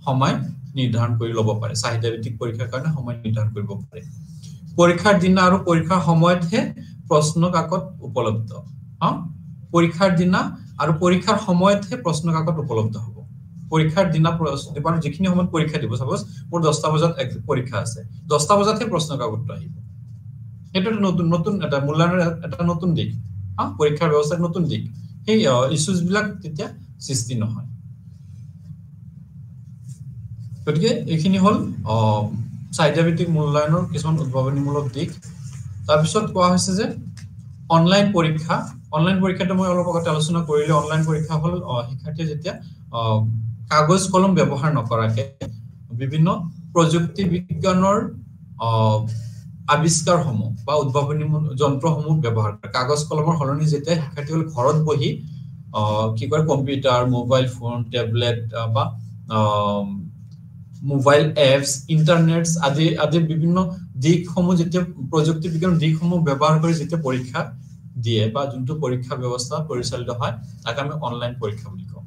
সময় নিৰ্ধাৰণ কৰি ল'ব পাৰে চাহিদা ভিত্তিক পৰীক্ষাৰ কাৰণে সময় নিৰ্ধাৰণ কৰিব পাৰে পৰীক্ষাৰ দিন আৰু পৰীক্ষাৰ সময়তহে প্ৰশ্ন কাকত উপলব্ধ পৰীক্ষাৰ দিন আৰু পৰীক্ষাৰ সময়তহে প্ৰশ্ন কাকত উপলব্ধ হ'ব পৰীক্ষাৰ দিনা প্ৰশ্ন যিখিনি সময়ত পৰীক্ষা দিব সাপোজ মোৰ 10টা বজাত পৰীক্ষা আছে 10টা বজাতহে প্ৰশ্ন কাকতটো আহিব এটা নতুন এটা মূল্যায়নৰ এটা নতুন দিক পৰীক্ষাৰ ব্যৱস্থাৰ নতুন দিক সেই ইস্যুজ বিলাক তেতিয়া সৃষ্টি নহয় গতিকে এইখিনি হ'ল চাহিদা ভিত্তিক মূল্যায়নৰ কিছুমান উদ্ভাৱনীমূলক দিক তাৰ পিছত কোৱা হৈছে যে অনলাইন পৰীক্ষাটো মই অলপ আগতে আলোচনা কৰিলে অনলাইন পৰীক্ষা হ'ল শিক্ষাৰ্থীয়ে যেতিয়া কাগজ কলম ব্যৱহাৰ নকৰাকে বিভিন্ন প্ৰযুক্তি বিজ্ঞানৰ আবিষ্কাৰসমূহ বা উদ্ভাৱনী যন্ত্ৰসমূহ ব্যৱহাৰ কৰে কাগজ কলমৰ সলনি যেতিয়া শিক্ষাৰ্থীসকল ঘৰত বহি কি কৰে কম্পিউটাৰ মোবাইল ফোন টেবলেট বা মোবাইল এপছ ইন্টাৰনেটস আদি বিভিন্ন দিকসমূহ যেতিয়া প্ৰযুক্তি বিজ্ঞানৰ দিকসমূহ ব্যৱহাৰ কৰি যেতিয়া পৰীক্ষা দিয়ে বা যোনটো পৰীক্ষা ব্যৱস্থা পৰিচালিত হয় তাক আমি অনলাইন পৰীক্ষা বুলি কওঁ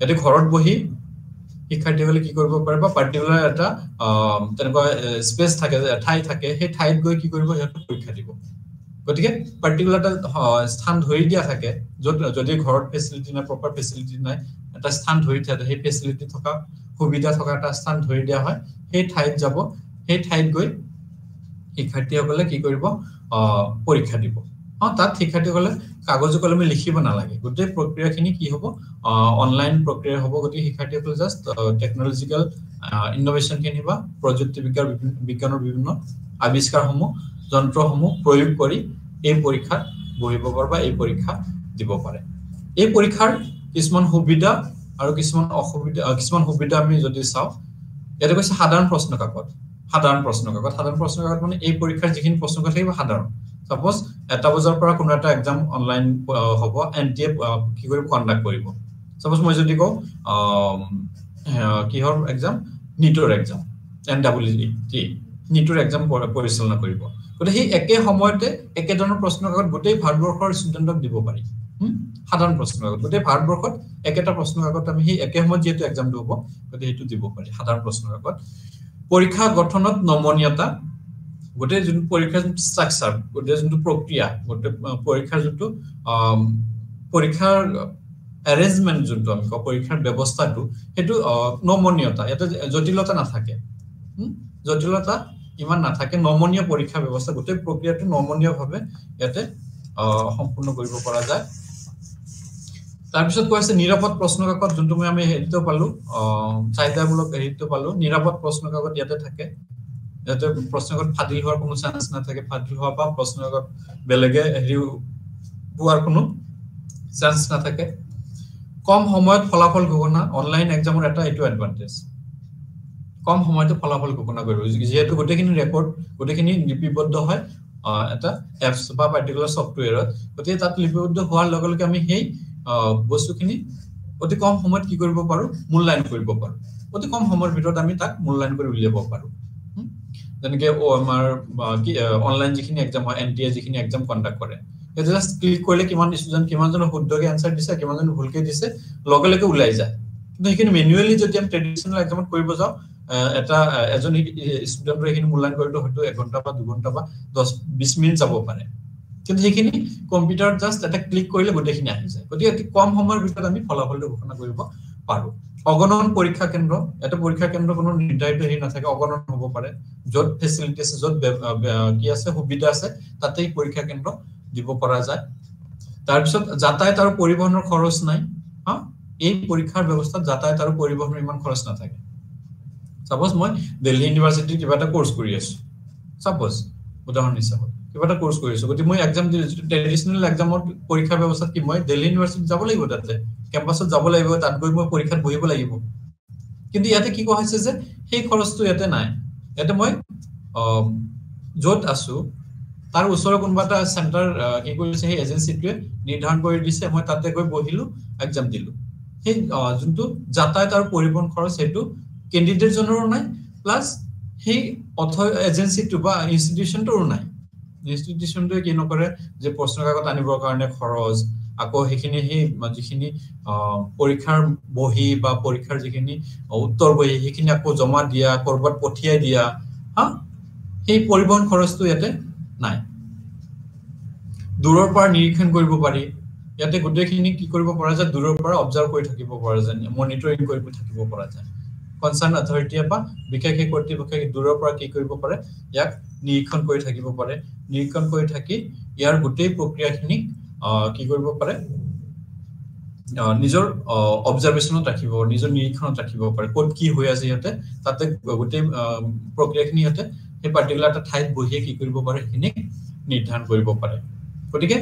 এতে ঘৰত বহি শিক্ষাৰ্থীসকলে কি কৰিব পাৰে বা পাৰ্টিকুলাৰ এটা তেনেকুৱা স্পেচ থাকে ঠাই থাকে সেই ঠাইত গৈ কি কৰিব ইয়াত পৰীক্ষা দিব গতিকে পাৰ্টিকুলাৰ এটা স্থান ধৰি দিয়া থাকে যদি ঘৰত ফেচিলিটি নাই প্ৰপাৰ ফেচিলিটি নাই এটা স্থান ধৰি থাকে সেই ফেচিলিটি থকা সুবিধা থকা এটা স্থান ধৰি দিয়া হয় সেই ঠাইত যাব সেই ঠাইত গৈ শিক্ষাৰ্থীসকলে কি কৰিব পৰীক্ষা দিব তাত শিক্ষাৰ্থীসকলে কাগজ কলমে লিখিব নালাগে গোটেই প্ৰক্ৰিয়াখিনি কি হ'ব অনলাইন প্ৰক্ৰিয়া হ'ব গতি শিক্ষাৰ্থীসকলে জাস্ট টেকনলজিক্যাল ইনোভেশন খিনি বা প্ৰযুক্তি বিজ্ঞানৰ বিভিন্ন আৱিষ্কাৰসমূহ যন্ত্ৰসমূহ প্ৰয়োগ কৰি এই পৰীক্ষাত বহিব পাৰে বা এই পৰীক্ষা দিব পাৰে এই পৰীক্ষাৰ কিছুমান সুবিধা আৰু কিছুমান অসুবিধা কিছুমান সুবিধা আমি যদি চাওঁ এটা কৈছে সাধাৰণ প্ৰশ্ন কাকত সাধাৰণ প্ৰশ্ন কাকত মানে এই পৰীক্ষাৰ যিখিনি প্ৰশ্ন কাকত থাকিব সাধাৰণ সাপোজ এটা বজাৰ পৰা কোনো এটা এক্সাম অনলাইন হ'ব এনটিএ কি কৰিব কন্ডাক্ট কৰিব সাপোজ মই যদি কও কিহৰ এক্সাম নিটৰ এক্সাম এনডব্লিউটি নিটৰ এক্সাম পৰিচালনা কৰিব গতে সেই একে সময়তে একে ধৰণৰ প্ৰশ্ন কাকত গোটেই ভাৰতবৰ্ষৰ ষ্টুডেন্টক দিব পাৰি সাধাৰণ প্ৰশ্ন কাকত গোটেই ভাৰতবৰ্ষত একেটা প্ৰশ্ন কাকত আমি সেই একে সময়ত যেটো এক্সাম দিব গতে হেতু দিব পাৰি সাধাৰণ প্ৰশ্ন কাকত পৰীক্ষা গঠনত নমনীয়তা গোটেই যোন পৰীক্ষাৰ ষ্ট্ৰাকচাৰ গোটেই যোনটো প্ৰক্ৰিয়া গোটেই পৰীক্ষাৰ যোনটো পৰীক্ষাৰ অ্যাৰেঞ্জমেন্ট যোনটো আমি পৰীক্ষাৰ ব্যৱস্থাটো হেতু নমনীয়তা এটা জটিলতা নাথাকে জটিলতা ইমান নাথাকে নমনীয় পৰীক্ষা ব্যৱস্থা গোটেই প্ৰক্ৰিয়াটো নমনীয়ভাৱে ইয়াতে সম্পূৰ্ণ কৰিব পৰা যায় তাৰ পিছত কৈছে নিৰাপদ প্ৰশ্ন কাকত যোনটো আমি হেৰিটো পালো চাইদামূলক হেৰিটো পালো নিৰাপদ প্ৰশ্ন কাকত ইয়াতে থাকে যাতে প্ৰশ্ন কাকত ফাদিল হোৱাৰ কোনো চান্স নাথাকে ফাদিল হোৱা বা প্ৰশ্ন কাকত বেলেগে হেৰি হোৱাৰ কোনো চান্স নাথাকে কম সময়ত ফলাফল ঘোষণা অনলাইন এক্সামৰ এটা এটো এডভান্টেজ কম সময়তে ফলাফল ঘোষণা কৰিব যেহেতু গোটেইখিনি ৰেকৰ্ড গোটেইখিনি লিপিবদ্ধ হয় এটা এপছ বা পাৰ্টিকুলাৰ সফটওয়্যাৰত গতিকে তাত লিপিবদ্ধ হোৱাৰ লগে লগে আমি সেই বস্তুখিনি অতি কম সময়ত কি কৰিব পাৰো মূল্যায়ন কৰিব পাৰো অতি কম সময়ৰ ভিতৰত আমি তাক মূল্যায়ন কৰি উলিয়াব পাৰো যেনেকৈ আমাৰ কি অনলাইন যিখিনি এক্সাম হয় এনটিএ যিখিনি এক্সাম কন্ডাক্ট কৰে এটা জাস্ট ক্লিক কৰিলে কিমান ষ্টুডেন্ট কিমানজন শুদ্ধকৈ আনসাৰ দিছে কিমানজন ভুলকৈ দিছে লগে লগে ওলাই যায় কিন্তু এইখিনি ম্যানুয়ালি যদি আমি ট্ৰেডিশনাল এক্সামত কৰিব যাও এটা এজন ষ্টুডেন্টৰ এইখিনি মূল্যায়ন কৰিলে হয়তো 1 ঘন্টা বা 2 ঘন্টা বা 10-20 মিনিট যাব পাৰে কিন্তু এইখিনি কম্পিউটাৰত জাস্ট এটা ক্লিক কৰিলে গোটেইখিনি আহি যায় গতিকে অতি কম সময়ৰ ভিতৰত আমি ফলাফলটো ঘোষণা কৰিব পাৰো অগণন পৰীক্ষা কেন্দ্ৰ এটা পৰীক্ষা কেন্দ্ৰ কোনো নিৰ্ধাৰিত হেৰি নাথাকে অগণন হ'ব পাৰে যত ফেসিলিটি আছে যত কি আছে সুবিধা আছে তাতেই পৰীক্ষা কেন্দ্ৰ দিব পৰা যায় তাৰ পিছত যাতায়াত আৰু পৰিবহনৰ খৰচ নাই এই পৰীক্ষাৰ ব্যৱস্থাত যাতায়াত আৰু পৰিবহনৰ ইমান খৰচ নাথাকে সাপোজ মই দিল্লী ইউনিভাৰ্সিটি কিবা এটা কোৰ্স কৰি আছো সাপোজ উদাহৰণ হিচাপে কিবা এটা কোৰ্স কৰি আছো গতি মই এক্সাম ট্ৰেডিশনাল এক্সামৰ পৰীক্ষা ব্যৱস্থাত কি মই দিল্লী ইউনিভাৰ্সিটি যাব লাগিব তাতে কেম্পাছত যাব লাগিব তাত গৈ মই পৰীক্ষাত বহিব লাগিব কিন্তু ইয়াতে কি কোৱা হৈছে যে সেই খৰচটো ইয়াতে নাই ইয়াতে মই যত আছো তাৰ ওচৰৰ কোনবাটা সেন্টাৰ কি কৰিছে সেই এজেন্সিটোৱে নিৰ্ধাৰণ কৰি দিছে মই তাতে গৈ বহিলো এক্সাম দিলো সেই যোনটো যাতায়াত আৰু পৰিবহন খৰচ হেতু ক্যান্ডিডেট জনৰো নাই প্লাস সেই এজেন্সিটো বা ইনষ্টিটিউশনটোৰো নাই ইনষ্টিটিউশনটোৱে কি নকৰে যে প্ৰশ্ন কাকত আনিবৰ কাৰণে খৰচ আকৌ হেখিনি হে যিখিনি পৰীক্ষাৰ বহি বা পৰীক্ষাৰ যিখিনি উত্তৰ বহি হেখিনি আকৌ জমা দিয়া কৰবাত পঠিয়াই দিয়া সেই পৰিবহন খৰচটো ইয়াতে নাই দূৰৰ পৰা নিৰীক্ষণ কৰিব পাৰি ইয়াতে গোটেইখিনি কি কৰিব পৰা যায় দূৰৰ পৰা অবজাৰ্ভ কৰি থাকিব পৰা যায় মনিটৰিং কৰিব থাকিব পৰা যায় কনসাৰ্ন অথৰিটি বা বিশেষ কৰ্তৃপক্ষই দূৰৰ পৰা কি কৰিব পাৰে ইয়াক নিৰীক্ষণ কৰি থাকিব পাৰে নিৰীক্ষণ কৰি থাকি ইয়াৰ গোটেই প্ৰক্ৰিয়াখিনি কি কৰিব পাৰে নিজৰ অবজাৰভেশনত ৰাখিব নিজৰ নিৰীক্ষণত ৰাখিব পাৰে ক'ত কি হৈ আছে ইয়াতে তাতে গোটেই প্ৰক্ৰিয়াখিনি ইয়াতে এই পাৰ্টিকুলাৰ এটা ঠাইত বহিয়ে কি কৰিব পাৰে হিনি নিৰ্ধাৰণ কৰিব পাৰে গতিকে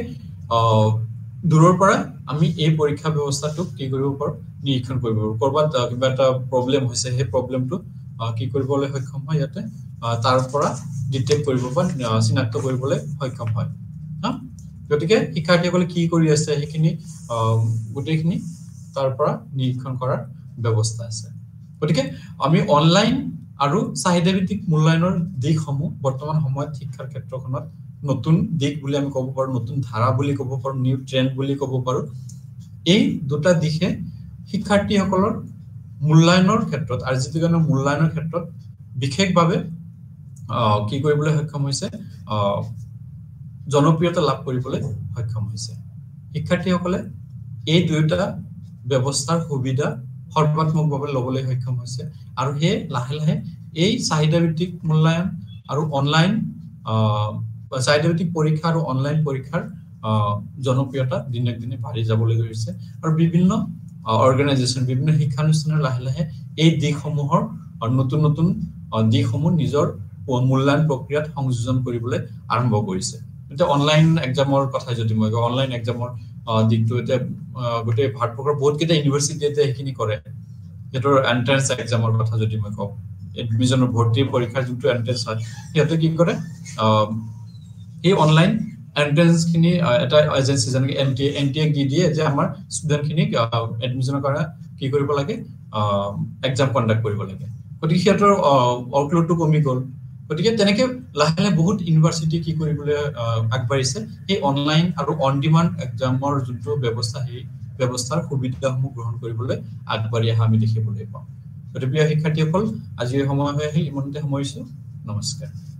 দূৰৰ পৰা আমি এই পৰীক্ষা ব্যৱস্থাটো কি কৰিব পাৰো নিৰীক্ষণ কৰিব পাৰো কৰবাত কিবা এটা প্ৰবলেম হৈছে সেই প্ৰবলেমটো কি কৰিবলৈ সক্ষম হয় ইয়াতে তাৰ পৰা ডিটেক্ট কৰিব বা চিনাক্ত কৰিবলৈ সক্ষম হয় গতিকে শিক্ষাৰ্থীসকলে কি কৰি আছে সেইখিনি গোটেইখিনি তাৰ পৰা নিৰীক্ষণ কৰাৰ ব্যৱস্থা আছে গতিকে আমি অনলাইন আৰু চাহিদাভিত্তিক মূল্যায়নৰ দিশসমূহ বৰ্তমান সময়ত শিক্ষাৰ ক্ষেত্ৰখনত নতুন দিক বুলি আমি ক'ব পাৰো নতুন ধাৰা বুলি ক'ব পাৰো নিউ ট্ৰেন্ড বুলি ক'ব পাৰো এই দুটা দিশে শিক্ষাৰ্থীসকলৰ মূল্যায়নৰ ক্ষেত্ৰত আৰ্জিত জ্ঞানৰ মূল্যায়নৰ ক্ষেত্ৰত বিশেষভাৱে কি কৰিবলৈ সক্ষম হৈছে জনপ্ৰিয়তা লাভ কৰিবলৈ সক্ষম হৈছে শিক্ষাৰ্থীসকলে এই দুটা ব্যৱস্থাৰ সুবিধা সৰ্বাত্মকভাৱে লবলৈ সক্ষম হৈছে আৰু হে লাহে লাহে এই চাহিদাভিত্তিক মূল্যায়ন আৰু অনলাইন চাহিদাভিত্তিক পৰীক্ষা আৰু অনলাইন পৰীক্ষাৰ জনপ্ৰিয়তা দিনক দিনে বাঢ়ি যাবলৈ ধৰিছে আৰু বিভিন্ন অৰ্গানাইজেচন বিভিন্ন শিক্ষানুষ্ঠানৰ লাহে লাহে এই দিশসমূহৰ নতুন নতুন দিশসমূহ নিজৰ মূল্যায়ন প্ৰক্ৰিয়াত সংযোজন কৰিবলৈ আৰম্ভ কৰিছে এটা অনলাইন এক্সামৰ কথা যদি মই অনলাইন এক্সামৰ দিকটো এটা গোটেই ভাৰতবৰ্ষৰ বহুত কেইটা ইউনিভাৰ্চিটিতে হেখিনি কৰে এটোৰ এন্ট্ৰেন্স এক্সামৰ কথা যদি মই কওঁ এডমিশনৰ ভৰ্তি পৰীক্ষাৰ যোনটো এন্ট্ৰেন্স হয় সিহঁতে কি কৰে এই অনলাইন এন্ট্ৰেন্স খিনি এটা এজেন্সি যেনেকৈ এনটিএ কি দিয়ে যে আমাৰ ষ্টুডেন্ট খিনি এডমিশনৰ কাৰণে কি কৰিব লাগে এক্সাম কণ্ডাক্ট কৰিব লাগে গতিকে সিহঁতৰ অৰ্কলোডটো কমি গ'ল গতিকে তেনেকে লাহে লাহে বহুত ইউনিভাৰ্চিটি কি কৰিবলৈ আগবাঢ়িছে এই অনলাইন আৰু অন ডিমাণ্ড এক্সামৰ যোনটো ব্যৱস্থা সেই ব্যৱস্থাৰ সুবিধাসমূহ গ্ৰহণ কৰিবলৈ আগবাঢ়ি অহা আমি দেখিবলৈ পাওঁ গতিকে প্ৰিয় শিক্ষাৰ্থীসকল আজি সময় হৈ আহিল ইমানতে সামৰিছো নমস্কাৰ